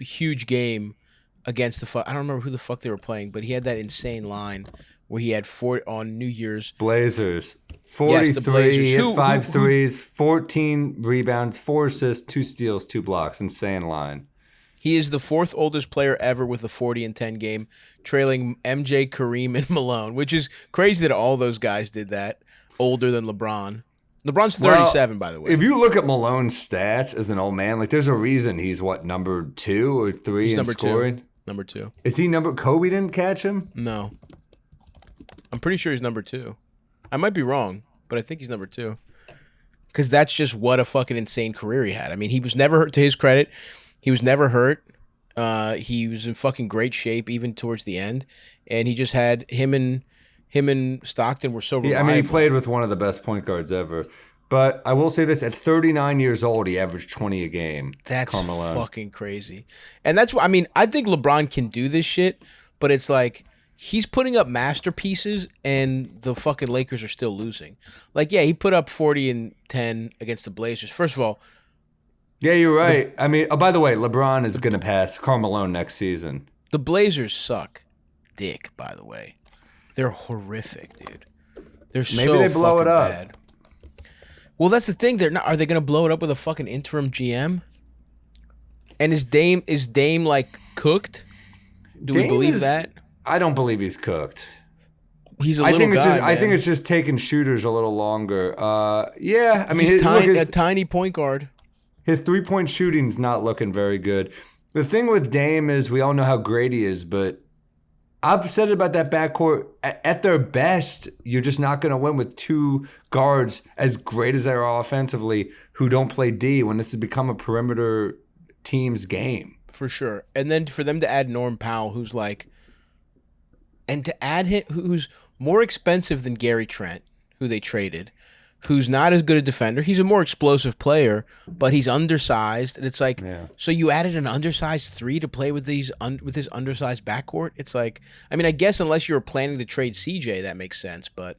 huge game against I don't remember who the fuck they were playing, but he had that insane line where he had 4 on New Year's. Blazers. 43, he had 5 threes, 14 rebounds, 4 assists, 2 steals, 2 blocks. Insane line. He is the 4th oldest player ever with a 40 and 10 game, trailing MJ, Kareem, and Malone, which is crazy that all those guys did that, older than LeBron. LeBron's 37, by the way. If you look at Malone's stats as an old man, there's a reason he's number 2 or 3 in scoring. Number 2. Is he Kobe didn't catch him? No. I'm pretty sure he's number 2. I might be wrong, but I think he's number 2. Because that's just what a fucking insane career he had. I mean, he was never hurt, to his credit. He was never hurt. He was in fucking great shape even towards the end. And he just had him and Stockton were so reliable. I mean, he played with one of the best point guards ever. But I will say this: at 39 years old, he averaged 20 a game. That's Karl Malone. fucking crazy. And that's what I mean. I think LeBron can do this shit, but it's like he's putting up masterpieces, and the fucking Lakers are still losing. Like, yeah, he put up 40 and 10 against the Blazers. First of all, yeah, you're right. I mean, oh, by the way, LeBron is going to pass Karl Malone next season. the Blazers suck dick, by the way. They're horrific, dude. They're Maybe they blow it up. Bad. Well, that's the thing. They're not. Are they going to blow it up with a fucking interim GM? And is Dame like cooked? Do we believe that? I don't believe he's cooked. He's a little guy. I think it's just taking shooters a little longer. Yeah, I mean, he's a tiny point guard. His 3-point shooting's not looking very good. The thing with Dame is we all know how great he is, but I've said it about that backcourt. At their best, you're just not going to win with two guards as great as they are offensively who don't play D when this has become a perimeter team's game. For sure. And then for them to add Norm Powell, who's like, and to add him, who's more expensive than Gary Trent, who they traded, who's not as good a defender. He's a more explosive player, but he's undersized. And it's like, So you added an undersized 3 to play with this undersized backcourt? It's like, I mean, I guess unless you were planning to trade CJ, that makes sense, but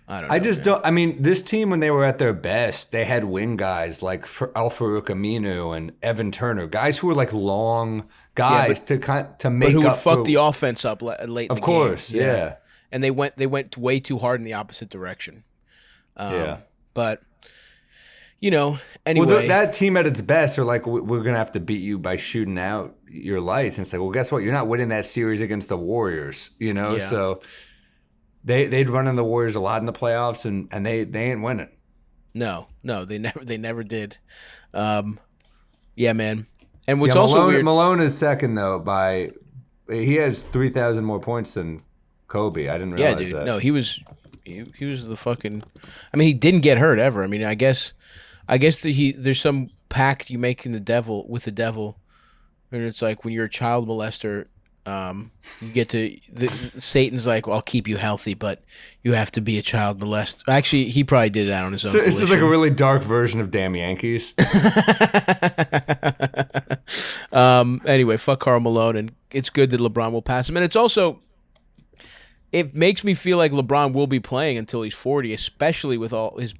I don't know. I just don't. I mean, this team, when they were at their best, they had wing guys like Al-Farouq Aminu and Evan Turner, guys who were like long guys to make but who up would fuck the offense up late in the game. Of course, yeah. And they went way too hard in the opposite direction. But anyway. Well, that team at its best are like, we're gonna have to beat you by shooting out your lights. And it's like, well, guess what? You're not winning that series against the Warriors. So they'd run in the Warriors a lot in the playoffs, and they ain't winning. No, they never did. Yeah, man. And what's also weird, Malone is second though he has 3,000 more points than Kobe. I didn't realize that. No, he was the fucking. I mean, he didn't get hurt ever. I mean, I guess there's some pact you make with the devil, and it's like when you're a child molester, you get to Satan's like, well, I'll keep you healthy, but you have to be a child molester. Actually, he probably did that on his own. So this is like a really dark version of Damn Yankees. Anyway, fuck Karl Malone, and it's good that LeBron will pass him, and it's also. It makes me feel like LeBron will be playing until he's 40, especially with all his,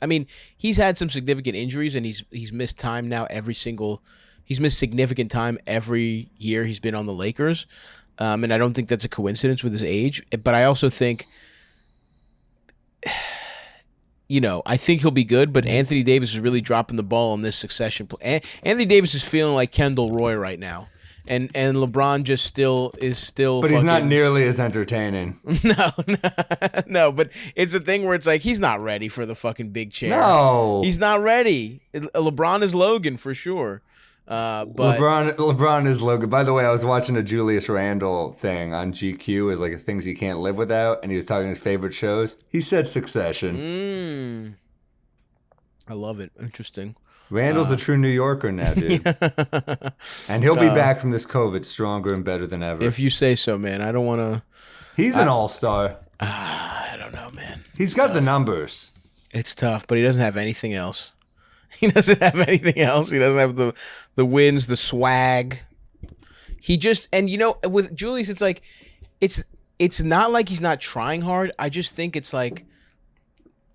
I mean, he's had some significant injuries and he's missed time now he's missed significant time every year he's been on the Lakers. And I don't think that's a coincidence with his age, but I also think, I think he'll be good, but Anthony Davis is really dropping the ball on this succession play. Anthony Davis is feeling like Kendall Roy right now. And LeBron just still. But he's not nearly as entertaining. No. But it's a thing where it's like he's not ready for the fucking big chair. No, he's not ready. LeBron is Logan for sure. But LeBron is Logan. By the way, I was watching a Julius Randle thing on GQ as like things you can't live without, and he was talking his favorite shows. He said Succession. I love it. Interesting. Randall's a true New Yorker now, dude. And he'll be back from this COVID stronger and better than ever. If you say so, man. I don't want to... He's an all-star. I don't know, man. He's got the numbers. It's tough, but he doesn't have anything else. He doesn't have anything else. He doesn't have the wins, the swag. He just... And, with Julius, it's like... It's not like he's not trying hard. I just think it's like...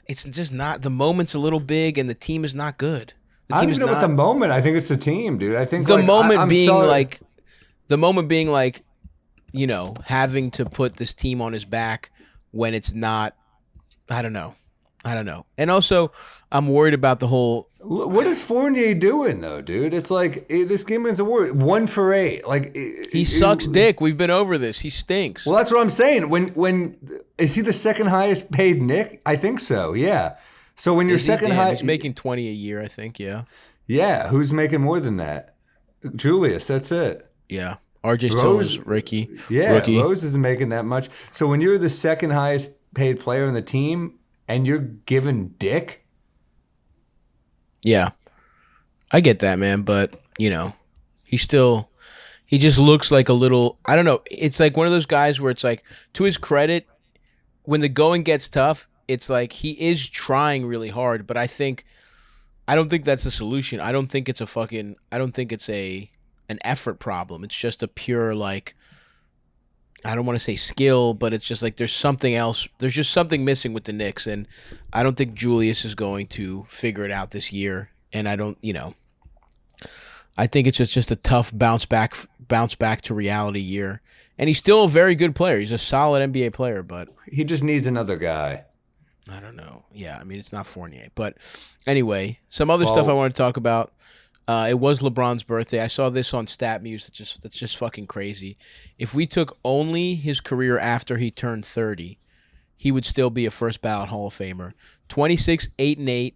It's just not... The moment's a little big, and the team is not good. I don't even know about the moment. I think it's the team, dude. I think the moment being like, having to put this team on his back when it's not. I don't know. And also, I'm worried about the whole. What is Fournier doing though, dude? It's like this game is a word 1 for 8. Like he sucks dick. We've been over this. He stinks. Well, that's what I'm saying. When is he the second highest paid Knick? I think so. Yeah. So when you're second highest, he's making 20 a year, I think. Yeah. Yeah. Who's making more than that? Julius. That's it. Yeah. RJ still is Ricky. Yeah. Rookie. Rose isn't making that much. So when you're the second highest paid player on the team and you're given dick. Yeah. I get that, man. But, he just looks like a little, I don't know. It's like one of those guys where it's like, to his credit, when the going gets tough, it's like he is trying really hard, but I don't think that's the solution. I don't think it's an effort problem. It's just a pure, like, I don't want to say skill, but it's just like there's something else. There's just something missing with the Knicks, and I don't think Julius is going to figure it out this year. And I don't, I think it's just a tough bounce back to reality year. And he's still a very good player. He's a solid NBA player, but he just needs another guy. I don't know. Yeah, I mean, it's not Fournier. But anyway, some other stuff I want to talk about. It was LeBron's birthday. I saw this on StatMuse. That's just fucking crazy. If we took only his career after he turned 30, he would still be a first ballot Hall of Famer. 26, 8-8,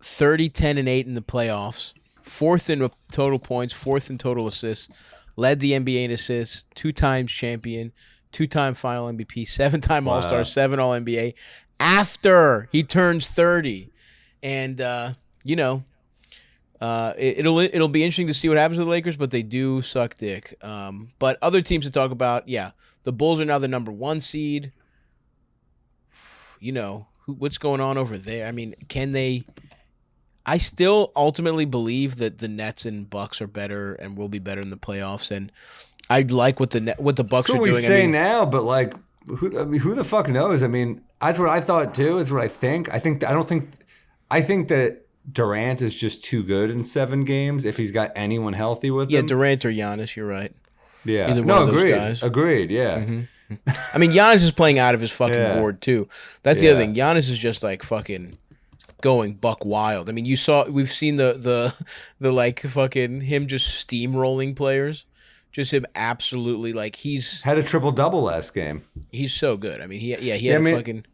30, 10-8 in the playoffs, 4th in total points, 4th in total assists, led the NBA in assists, 2 times champion, 2-time Final MVP, 7-time All-Star, 7 All-NBA. After he turns 30, and it'll be interesting to see what happens with the Lakers, but they do suck dick. But other teams to talk about, the Bulls are now the number 1 seed. What's going on over there? I mean, can they? I still ultimately believe that the Nets and Bucks are better and will be better in the playoffs, and I like what the Bucks are doing. We say now, but like, who the fuck knows? I mean, that's what I thought too. Is what I think. I think that Durant is just too good in 7 games if he's got anyone healthy with him. Yeah, Durant or Giannis, you're right. Yeah. Either one of those guys. Agreed, yeah. Mm-hmm. I mean, Giannis is playing out of his fucking gourd too. That's the other thing. Giannis is just like fucking going buck wild. I mean, we've seen the like fucking him just steamrolling players. Just him absolutely, like, he's had a triple-double last game. He's so good. I mean, he had a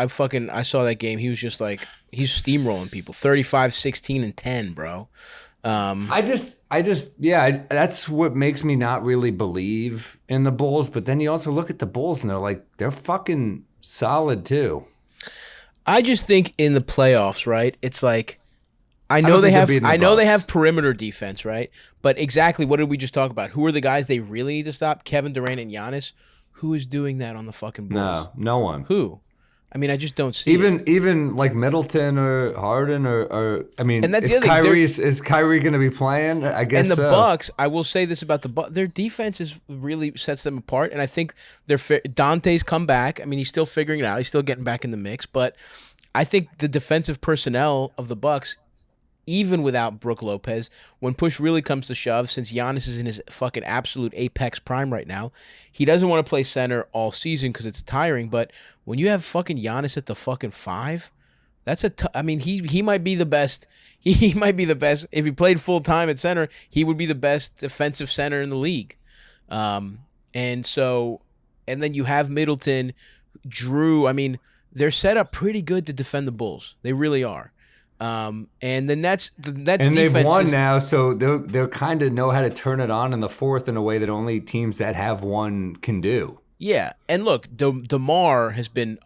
fucking I saw that game. He was just like, he's steamrolling people. 35, 16, and 10, bro. That's what makes me not really believe in the Bulls. But then you also look at the Bulls and they're fucking solid too. I just think in the playoffs, right? It's like, I know they have perimeter defense, right? But exactly what did we just talk about? Who are the guys they really need to stop? Kevin Durant and Giannis. Who is doing that on the fucking Bulls? No one. Who? I mean, I just don't see even like Middleton or Harden or I mean, and that's if is Kyrie going to be playing? I guess. And the Bucks, I will say this about the Bucks: their defense really sets them apart, and I think Dante's come back. I mean, he's still figuring it out. He's still getting back in the mix, but I think the defensive personnel of the Bucks, even without Brook Lopez, when push really comes to shove, since Giannis is in his fucking absolute apex prime right now, he doesn't want to play center all season because it's tiring. But when you have fucking Giannis at the fucking 5, that's I mean, he might be the best. He might be the best. If he played full time at center, he would be the best defensive center in the league. And then you have Middleton, Drew. I mean, they're set up pretty good to defend the Bulls. They really are. And the Nets and they've won now, so they'll kind of know how to turn it on in the 4th in a way that only teams that have won can do. Yeah, and look, DeMar has been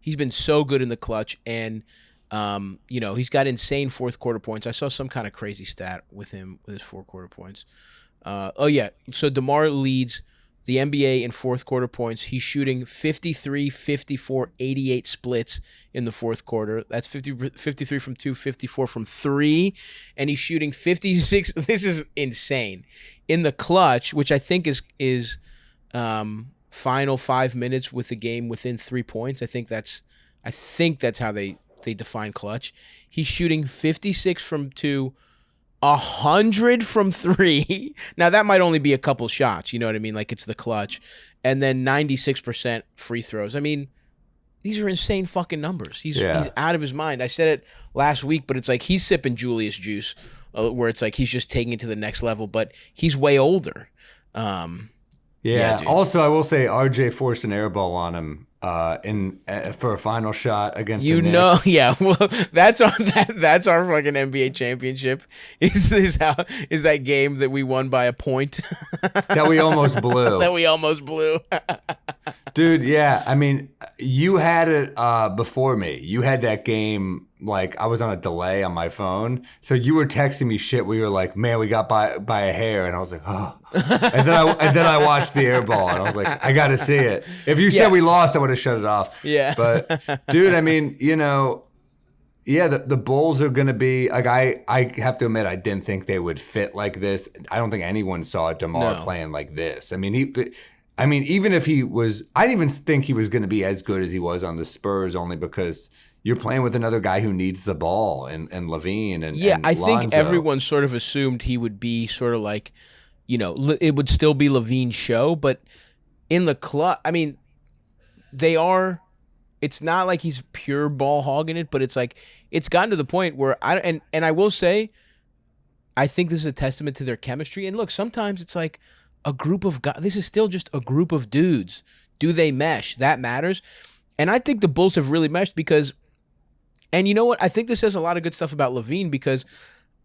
he's been so good in the clutch, and he's got insane 4th quarter points. I saw some kind of crazy stat with him with his 4th quarter points. So DeMar leads the NBA in 4th quarter points. He's shooting 53, 54, 88 splits in the 4th quarter. That's 53 from 2, 54 from 3. And he's shooting 56. This is insane. In the clutch, which I think is final 5 minutes with the game within 3 points. I think that's how they define clutch. He's shooting 56 from 2, 100 from 3. Now that might only be a couple shots, you know what I mean? Like, it's the clutch. And then 96% free throws. I mean, these are insane fucking numbers. He's out of his mind. I said it last week, but it's like he's sipping Julius juice, where it's like he's just taking it to the next level, but he's way older. Also, I will say RJ forced an air ball on him for a final shot against the Knicks. Well, that's our fucking NBA championship. Is that game that we won by a point? That we almost blew. Dude, yeah. I mean, you had it before me. You had that game, like, I was on a delay on my phone. So you were texting me shit where you were like, man, we got by a hair. And I was like, oh. And then I watched the air ball and I was like, I got to see it. If you said we lost, I would have shut it off. Yeah. But, dude, I mean, you know, yeah, the Bulls are going to be, like, I have to admit, I didn't think they would fit like this. I don't think anyone saw DeMar playing like this. I mean, even if he was, I didn't even think he was going to be as good as he was on the Spurs, only because you're playing with another guy who needs the ball and Levine and I Lonzo. think everyone sort of assumed he would be sort of like, you know, it would still be Levine's show, but in the club, I mean, they are. It's not like he's pure ball hogging it, but it's like it's gotten to the point where and I will say, I think this is a testament to their chemistry. And look, sometimes it's like a group of guys. This is still just a group of dudes. Do they mesh? That matters. And I think the Bulls have really meshed because, and you know what? I think this says a lot of good stuff about Levine because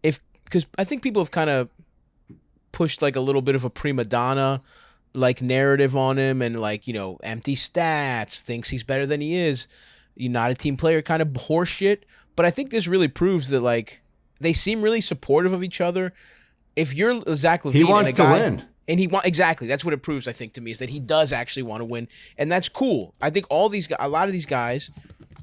I think people have kind of pushed like a little bit of a prima donna like narrative on him and like, you know, empty stats, thinks he's better than he is. You're not a team player kind of horseshit. But I think this really proves that like they seem really supportive of each other. If you're Zach Levine, he wants to win. And exactly. That's what it proves, I think, to me, is that he does actually want to win. And that's cool. I think a lot of these guys,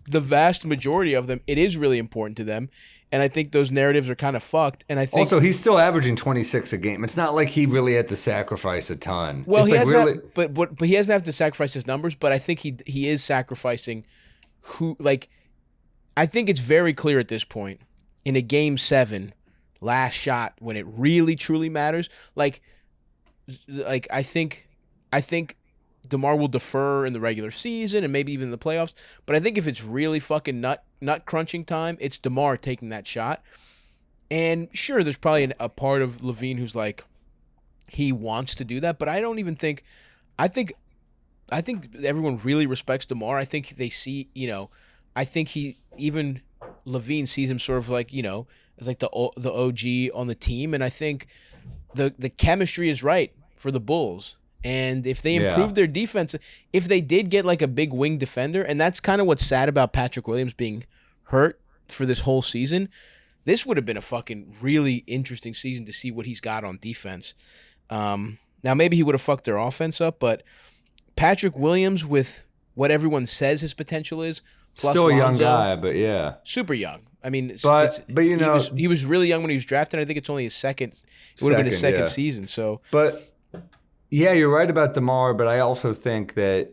the vast majority of them, it is really important to them. And I think those narratives are kind of fucked. And I think also he's still averaging 26 a game. It's not like he really had to sacrifice a ton. Well, it's he like hasn't, but he doesn't have to sacrifice his numbers. But I think he is sacrificing who. Like, I think it's very clear at this point in a game 7, last shot when it really truly matters. Like I think DeMar will defer in the regular season and maybe even in the playoffs. But I think if it's really fucking nut crunching time, it's DeMar taking that shot. And sure, there's probably a part of Levine who's like, he wants to do that. But I don't even think, I think everyone really respects DeMar. I think they see, you know, I think even Levine sees him sort of like, you know, as like the OG on the team. And I think the chemistry is right for the Bulls. And if they improve their defense, if they did get like a big wing defender, and that's kind of what's sad about Patrick Williams being hurt for this whole season, this would have been a fucking really interesting season to see what he's got on defense. Now, maybe he would have fucked their offense up, but Patrick Williams with what everyone says his potential is, plus still a young Lonzo, guy, but yeah. super young. I mean, but you know, he was really young when he was drafted. I think it's only his second. It would have been his second season. So, but yeah, you're right about DeMar. But I also think that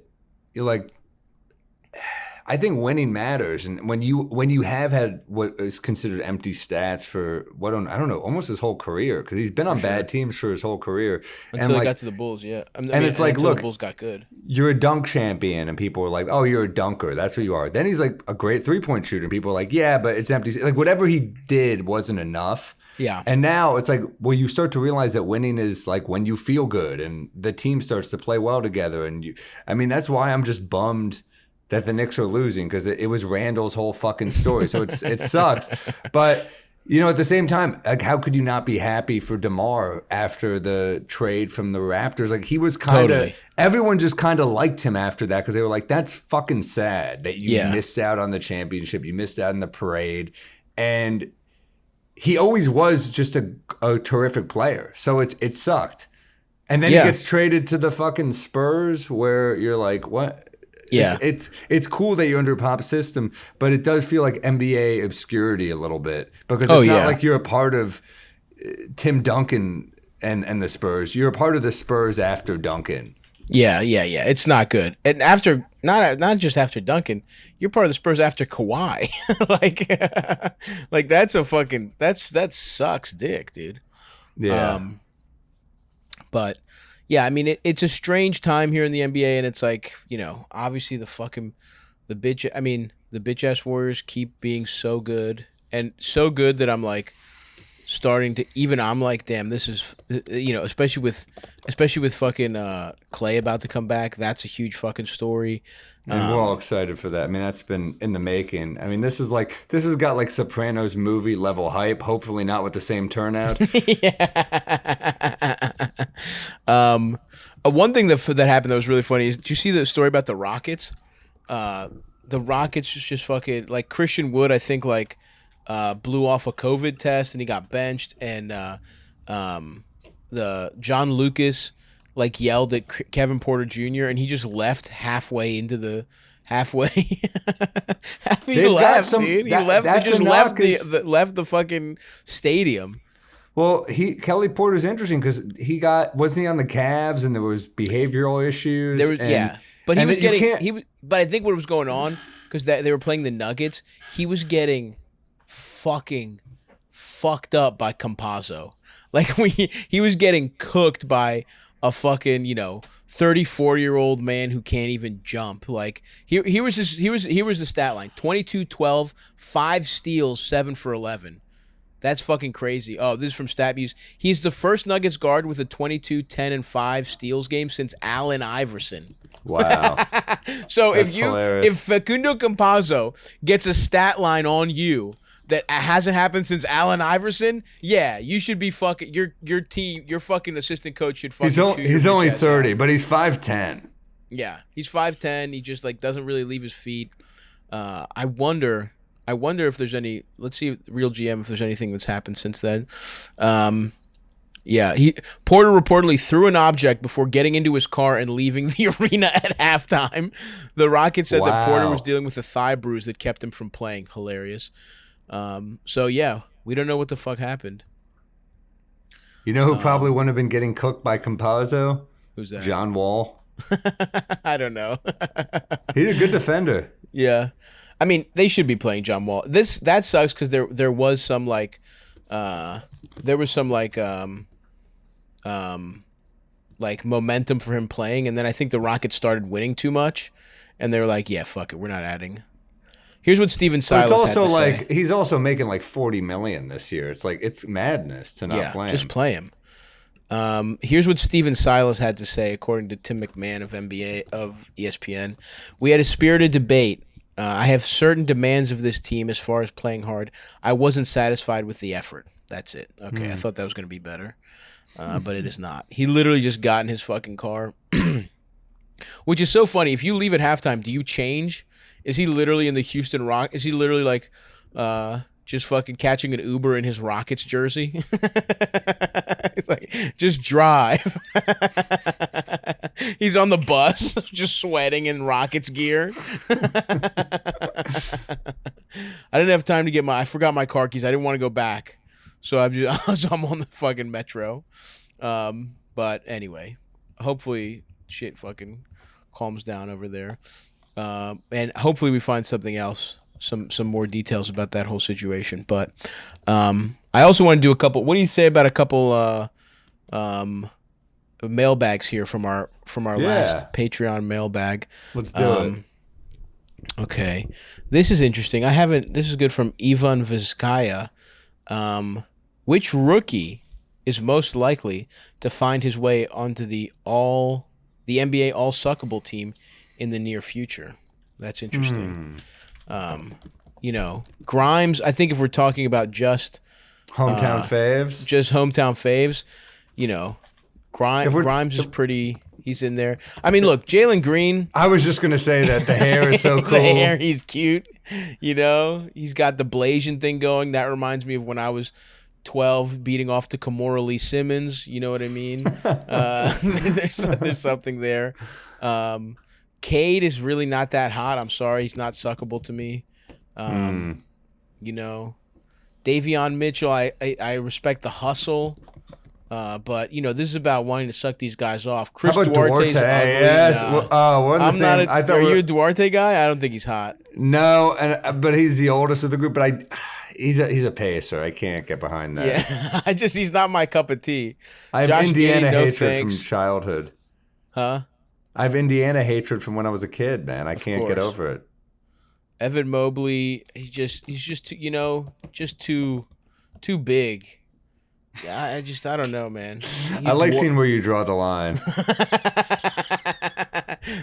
I think winning matters, and when you have had what is considered empty stats for I don't know, almost his whole career, because he's been on bad teams for his whole career until he got to the Bulls. Yeah, it's like, look, the Bulls got good. You're a dunk champion, and people are like, "Oh, you're a dunker. That's what you are." Then he's like a great 3-point shooter, and people are like, "Yeah, but it's empty." Like whatever he did wasn't enough. Yeah. And now it's like, well, you start to realize that winning is like when you feel good, and the team starts to play well together, and that's why I'm just bummed that the Knicks are losing, because it was Randall's whole fucking story. So it sucks. But, you know, at the same time, like, how could you not be happy for DeMar after the trade from the Raptors? Like, he was kind of everyone just kind of liked him after that, because they were like, that's fucking sad that you missed out on the championship. You missed out on the parade. And he always was just a terrific player. So it sucked. And then he gets traded to the fucking Spurs, where you're like, what? Yeah, it's cool that you're under a pop system, but it does feel like NBA obscurity a little bit, because it's not like you're a part of Tim Duncan and the Spurs. You're a part of the Spurs after Duncan. Yeah. It's not good. And after not just after Duncan, you're part of the Spurs after Kawhi. like that's a fucking that sucks dick, dude. Yeah. But yeah, I mean, it's a strange time here in the NBA, and it's like, you know, obviously the bitch ass Warriors keep being so good, and so good that I'm like, starting to. Even I'm like, damn, this is especially with fucking Clay about to come back. That's a huge fucking story. And we're all excited for that. I mean, that's been in the making. I mean, this has got like Sopranos movie level hype. Hopefully not with the same turnout. One thing that happened that was really funny is, did you see the story about the Rockets? The Rockets just fucking, like, Christian Wood, I think, like, blew off a COVID test and he got benched, and the John Lucas like yelled at Kevin Porter Jr. and he just left halfway into the dude. He left. He just left the fucking stadium. Well, Kelly Porter's interesting because wasn't he on the Cavs and there was behavioral issues? But he was getting but I think what was going on, because they were playing the Nuggets, he was getting fucking fucked up by Campazzo. Like he was getting cooked by a fucking 34-year-old man who can't even jump. Like here was the stat line: 22, 12, 5 steals, 7 for 11. That's fucking crazy. Oh, this is from StatMuse. He's the first Nuggets guard with a 22, 10, and 5 steals game since Allen Iverson. Wow. So if Facundo Campazzo gets a stat line on you that hasn't happened since Allen Iverson, yeah, you should be fucking your fucking assistant coach should fucking he's only 30, but he's 5'10". Yeah, he's 5'10". He just like doesn't really leave his feet. I wonder if there's any. Let's see, Real GM, if there's anything that's happened since then. Porter reportedly threw an object before getting into his car and leaving the arena at halftime. The Rockets said that Porter was dealing with a thigh bruise that kept him from playing. Hilarious. So yeah, we don't know what the fuck happened. You know who probably wouldn't have been getting cooked by Campazzo? Who's that? John Wall. I don't know. He's a good defender. Yeah. I mean, they should be playing John Wall. That sucks because there was some momentum for him playing, and then I think the Rockets started winning too much, and they were like, yeah, fuck it, we're not adding. Here's what Steven Silas had to say. He's also making like $40 million this year. It's like, it's madness to not play him. Just play him. Here's what Steven Silas had to say, according to Tim McMahon of ESPN. We had a spirited debate. I have certain demands of this team as far as playing hard. I wasn't satisfied with the effort. That's it. Okay, I thought that was going to be better, but it is not. He literally just got in his fucking car, which is so funny. If you leave at halftime, do you change? Is he literally in the Houston Rock? Is he literally like just fucking catching an Uber in his Rockets jersey? He's like, just drive. He's on the bus, just sweating in Rockets gear. I didn't have time to I forgot my car keys. I didn't want to go back. So I'm on the fucking metro. But anyway, hopefully shit fucking calms down over there. And hopefully we find something else, some more details about that whole situation. But I also want to do a couple. What do you say about a couple mailbags here from our last Patreon mailbag? Let's do it. Okay, this is interesting. This is good from Ivan Vizcaya. Which rookie is most likely to find his way onto the NBA All-Suckable Team in the near future? That's interesting. Grimes, I think if we're talking about just hometown faves, Grimes is pretty. He's in there. I mean, look, Jalen Green. I was just gonna say that the hair is so cool. The hair, he's cute. He's got the Blasian thing going. That reminds me of when I was 12, beating off to Kimora Lee Simmons. You know what I mean? There's something there. Cade is really not that hot. I'm sorry, he's not suckable to me. Davion Mitchell, I respect the hustle. But this is about wanting to suck these guys off. Chris Duarte's ugly. Yes. We're in the same. Are you a Duarte guy? I don't think he's hot. No, but he's the oldest of the group. But he's a pacer. I can't get behind that. Yeah, he's not my cup of tea. I have Josh Indiana Giddey, hatred from childhood. Huh? I have Indiana hatred from when I was a kid, man. I can't get over it. Evan Mobley, he's just too big. I don't know, man. I like seeing where you draw the line.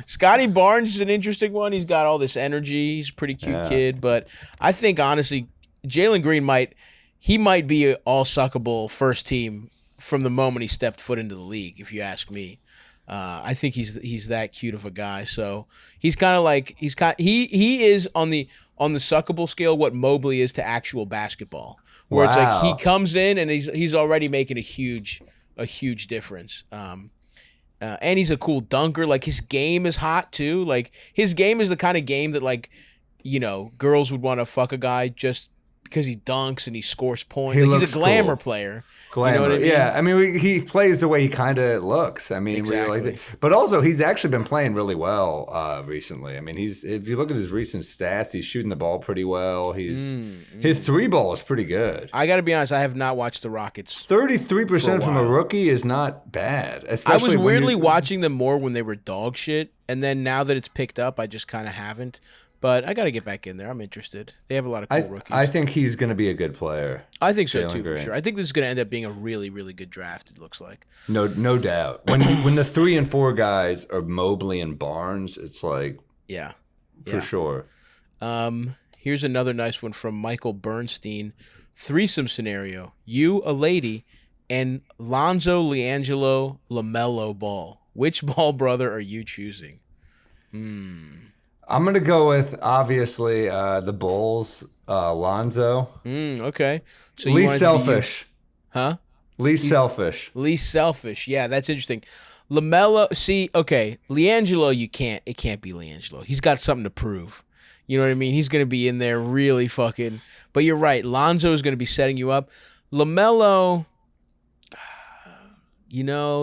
Scotty Barnes is an interesting one. He's got all this energy. He's a pretty cute kid, but I think honestly, Jalen Green might be an all-suckable first team from the moment he stepped foot into the league. If you ask me, I think he's that cute of a guy. So he's kind of like he is on the suckable scale what Mobley is to actual basketball, where it's like he comes in and he's already making a huge difference. And he's a cool dunker. Like his game is hot too. Like his game is the kind of game that like, girls would want to fuck a guy just because he dunks and he scores points. He's a glamour player. Glamour. You know what I mean? Yeah. I mean, he plays the way he kind of looks. I mean, exactly. But also he's actually been playing really well recently. I mean, if you look at his recent stats, he's shooting the ball pretty well. His three ball is pretty good. I got to be honest, I have not watched the Rockets. 33% from a rookie is not bad. I was weirdly watching them more when they were dog shit, and then now that it's picked up, I just kind of haven't. But I got to get back in there. I'm interested. They have a lot of cool rookies. I think he's going to be a good player. I think so too, for sure. I think this is going to end up being a really, really good draft. It looks like. No doubt. When the 3 and 4 guys are Mobley and Barnes, it's like for sure. Here's another nice one from Michael Bernstein. Threesome scenario: you, a lady, and Lonzo, LiAngelo, LaMelo Ball. Which Ball brother are you choosing? I'm going to go with, obviously, the Bulls, Lonzo. Okay. So least selfish. Huh? Least selfish. Least selfish. Yeah, that's interesting. LaMelo, see, okay, LiAngelo, it can't be LiAngelo. He's got something to prove. You know what I mean? He's going to be in there really fucking, but you're right. Lonzo is going to be setting you up. LaMelo,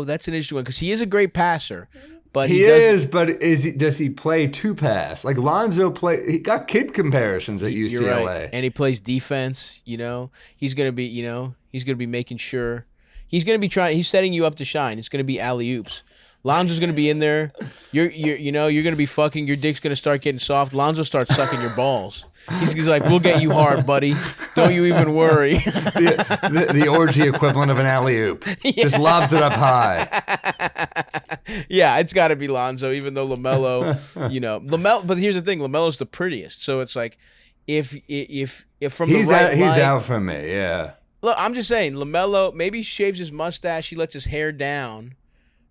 that's an interesting one because he is a great passer. But does he play to pass? Like Lonzo he got kid comparisons at UCLA. You're right. And he plays defense, He's going to be, he's going to be making sure. He's going to be he's setting you up to shine. It's going to be alley-oops. Lonzo's going to be in there. You're going to be fucking. Your dick's going to start getting soft. Lonzo starts sucking your balls. He's like, we'll get you hard, buddy. Don't you even worry. the orgy equivalent of an alley-oop. Yeah. Just lobs it up high. Yeah, it's got to be Lonzo, even though LaMelo, but here's the thing, LaMelo's the prettiest. So it's like, if from he's the right he's light, out for me, yeah. Look, I'm just saying, LaMelo, maybe he shaves his mustache, he lets his hair down.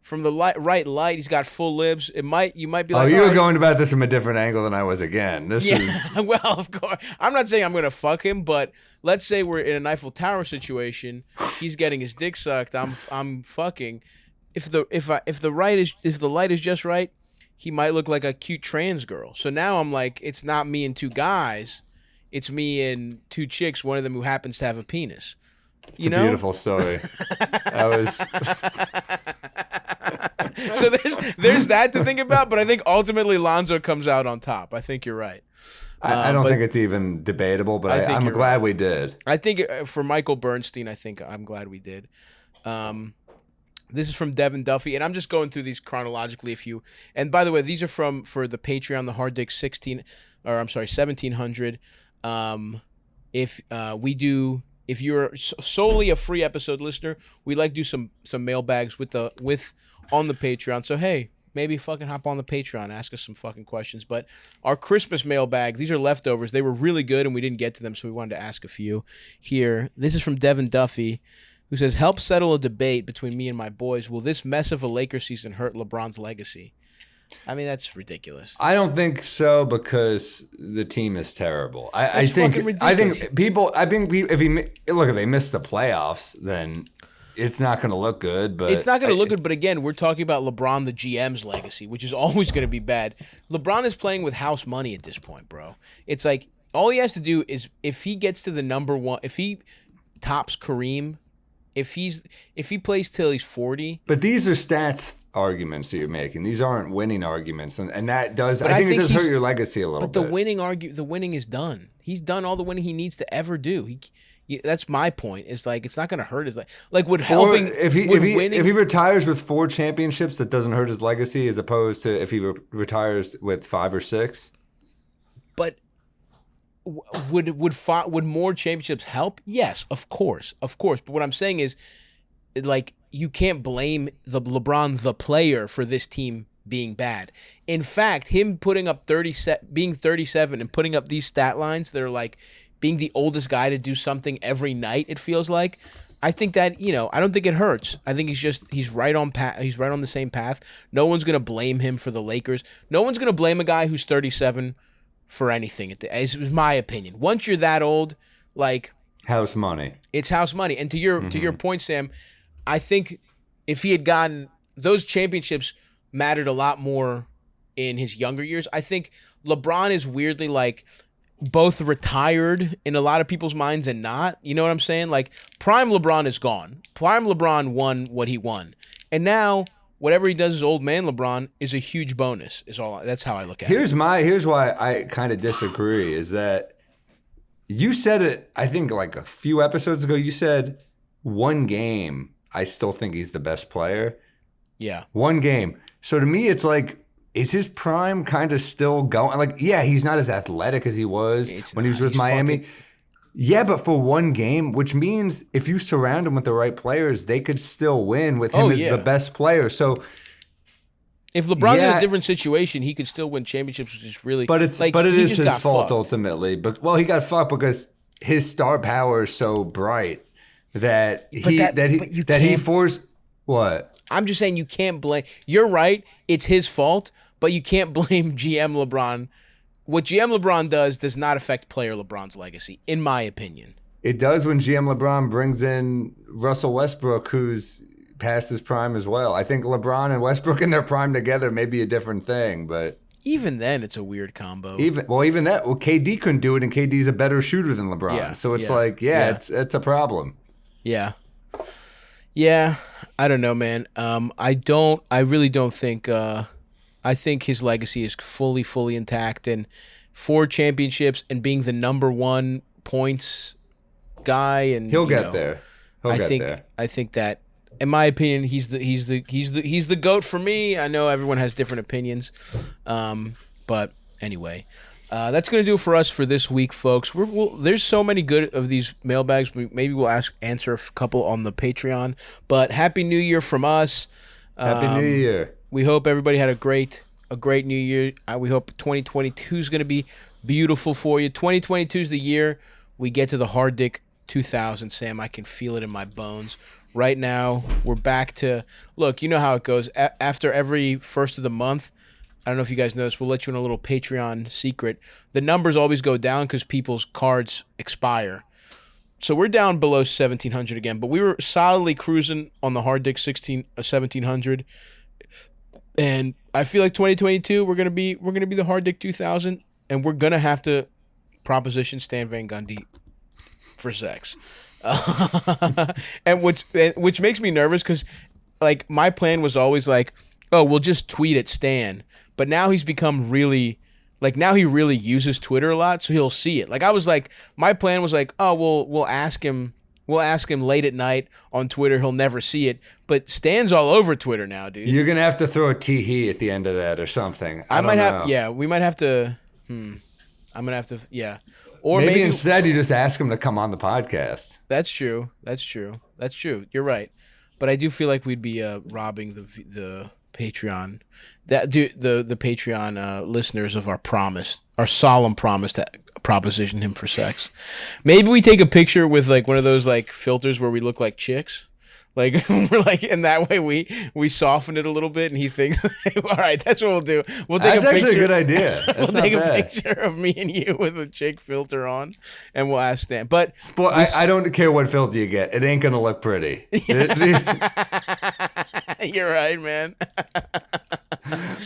From the right light, he's got full lips. You might be like, oh, you were going about this from a different angle than I was again. Well, of course. I'm not saying I'm going to fuck him, but let's say we're in an Eiffel Tower situation. He's getting his dick sucked. I'm fucking. If the light is just right, he might look like a cute trans girl. So now I'm like, it's not me and 2 guys, it's me and 2 chicks. One of them who happens to have a penis. It's a beautiful story. So there's that to think about, but I think ultimately Lonzo comes out on top. I think you're right. I don't think it's even debatable, but I'm glad we did. I think for Michael Bernstein, I'm glad we did. This is from Devin Duffy, and I'm just going through these chronologically. And by the way, these are for the Patreon, the Hard Dick 1700. If you're solely a free episode listener, we like to do some mailbags on the Patreon. So hey, maybe fucking hop on the Patreon, ask us some fucking questions. But our Christmas mailbag, these are leftovers. They were really good and we didn't get to them, so we wanted to ask a few here. This is from Devin Duffy, who says, "Help settle a debate between me and my boys. Will this mess of a Lakers season hurt LeBron's legacy?" I mean, that's ridiculous. I don't think so because the team is terrible. I think if they miss the playoffs, then it's not going to look good. But it's not going to look good. But again, we're talking about LeBron, the GM's legacy, which is always going to be bad. LeBron is playing with house money at this point, bro. It's like all he has to do is if he gets to the number one, if he tops Kareem, if he plays till he's 40. But these are stats arguments that you're making. These aren't winning arguments, and that does. I think it does hurt your legacy a little bit. But the winning is done. He's done all the winning he needs to ever do. That's my point. Is like it's not going to hurt his if he retires with 4 championships, that doesn't hurt his legacy, as opposed to if he retires with 5 or 6. But would more championships help? Yes, of course. But what I'm saying is, like, you can't blame LeBron the player for this team being bad. In fact, him putting up being 37 and putting up these stat lines that are like being the oldest guy to do something every night, it feels like. I think that, I don't think it hurts. I think he's right on he's right on the same path. No one's going to blame him for the Lakers. No one's going to blame a guy who's 37 for anything. Is my opinion. Once you're that old, like, house money. It's house money. And to your point, Sam, I think if he had gotten those championships mattered a lot more in his younger years. I think LeBron is weirdly like both retired in a lot of people's minds and not. You know what I'm saying? Like, prime LeBron is gone. Prime LeBron won what he won. And now whatever he does as old man LeBron is a huge bonus. That's how I look at it. Here's why I kind of disagree is that you said it, I think like a few episodes ago, you said one game, I still think he's the best player. Yeah. One game. So to me, it's like, is his prime kind of still going? Like, yeah, he's not as athletic as he was when he was with Miami. Yeah, but for one game, which means if you surround him with the right players, they could still win with him as the best player. So if LeBron's in a different situation, he could still win championships, which is really. But it is his fault ultimately. But he got fucked because his star power is so bright that he forced what? I'm just saying you can't blame. You're right. It's his fault, but you can't blame GM LeBron. What GM LeBron does not affect player LeBron's legacy, in my opinion. It does when GM LeBron brings in Russell Westbrook, who's past his prime as well. I think LeBron and Westbrook in their prime together may be a different thing, but even then, it's a weird combo. Even that. Well, KD couldn't do it, and KD's a better shooter than LeBron. Yeah, so it's it's a problem. Yeah. Yeah, I don't know, man. I really don't think. I think his legacy is fully intact, and 4 championships and being the number 1 points guy, and he'll get there. I think that, in my opinion, he's the GOAT for me. I know everyone has different opinions, but anyway. That's going to do it for us for this week, folks. There's so many good of these mailbags. Maybe we'll answer a couple on the Patreon. But Happy New Year from us. Happy New Year. We hope everybody had a great New Year. We hope 2022 is going to be beautiful for you. 2022 is the year we get to the hard dick 2000, Sam. I can feel it in my bones. Right now, we're back to, look, you know how it goes. After every first of the month, I don't know if you guys noticed, we'll let you in a little Patreon secret. The numbers always go down because people's cards expire. So we're down below 1,700 again, but we were solidly cruising on the hard dick 1,700. And I feel like 2022, we're gonna be the hard dick 2000, and we're gonna have to proposition Stan Van Gundy for sex. And which makes me nervous because, like, my plan was always like, oh, we'll just tweet at Stan. But now he's become really, like, now he really uses Twitter a lot, so he'll see it. Like, I was like, my plan was like, oh, we'll ask him late at night on Twitter. He'll never see it. But Stan's all over Twitter now, dude. You're gonna have to throw a tee-hee at the end of that or something. I might have. Yeah, we might have to. I'm gonna have to. Yeah. Or maybe instead you just ask him to come on the podcast. That's true. You're right. But I do feel like we'd be robbing the Patreon, the Patreon listeners of our solemn promise to proposition him for sex. Maybe we take a picture with like one of those like filters where we look like chicks. Like we're like, and that way we soften it a little bit, and he thinks, all right, that's what we'll do. We'll take that's a picture. Actually a good idea. We'll take a picture of me and you with a chick filter on, and we'll ask Stan. But I don't care what filter you get; it ain't gonna look pretty. You're right, man.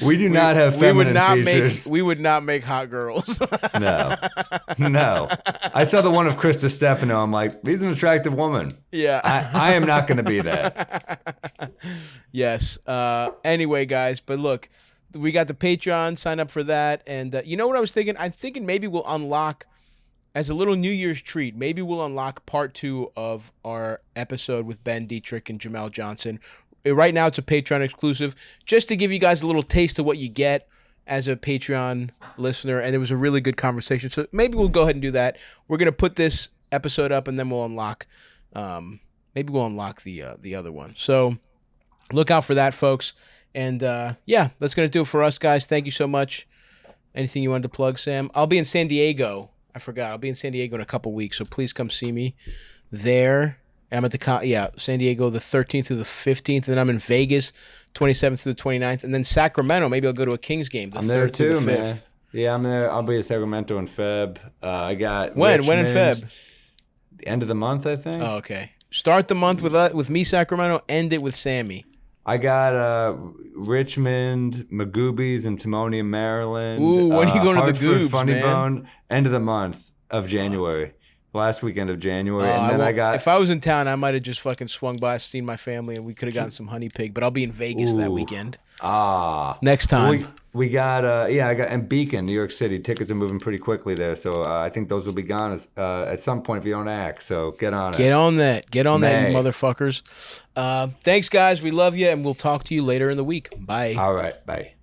We do not have feminine features. We would not make hot girls. No. I saw the one of Krista Stefano. I'm like, he's an attractive woman. Yeah. I am not going to be that. Yes. Anyway, guys, but look, we got the Patreon. Sign up for that. And you know what I was thinking? I'm thinking maybe we'll unlock, as a little New Year's treat, maybe we'll unlock part 2 of our episode with Ben Dietrich and Jamel Johnson. Right now, it's a Patreon exclusive, just to give you guys a little taste of what you get as a Patreon listener, and it was a really good conversation. So maybe we'll go ahead and do that. We're gonna put this episode up, and then we'll unlock. Maybe we'll unlock the other one. So look out for that, folks. And yeah, that's gonna do it for us, guys. Thank you so much. Anything you wanted to plug, Sam? I'll be in San Diego. I forgot. I'll be in San Diego in a couple weeks, so please come see me there. I'm at the San Diego the 13th through the 15th, and then I'm in Vegas 27th through the 29th, and then Sacramento. Maybe I'll go to a Kings game. I'm there too, man. Yeah, I'm there. I'll be at Sacramento in Feb. I got when Richmond, in Feb? The end of the month, I think. Oh, okay. Start the month with me, Sacramento. End it with Sammy. I got Richmond, Magoobies, and Timonium, Maryland. Ooh, when are you going to the Goobs, Funny man? Bone, end of the month of January. Last weekend of January. And then I got... If I was in town, I might have just fucking swung by, seen my family, and we could have gotten some honey pig. But I'll be in Vegas that weekend. Next time. We got, I got, and Beacon, New York City. Tickets are moving pretty quickly there. So I think those will be gone at some point if you don't act. So get on it. Get on that, you motherfuckers. Thanks, guys. We love you, and we'll talk to you later in the week. Bye. All right. Bye.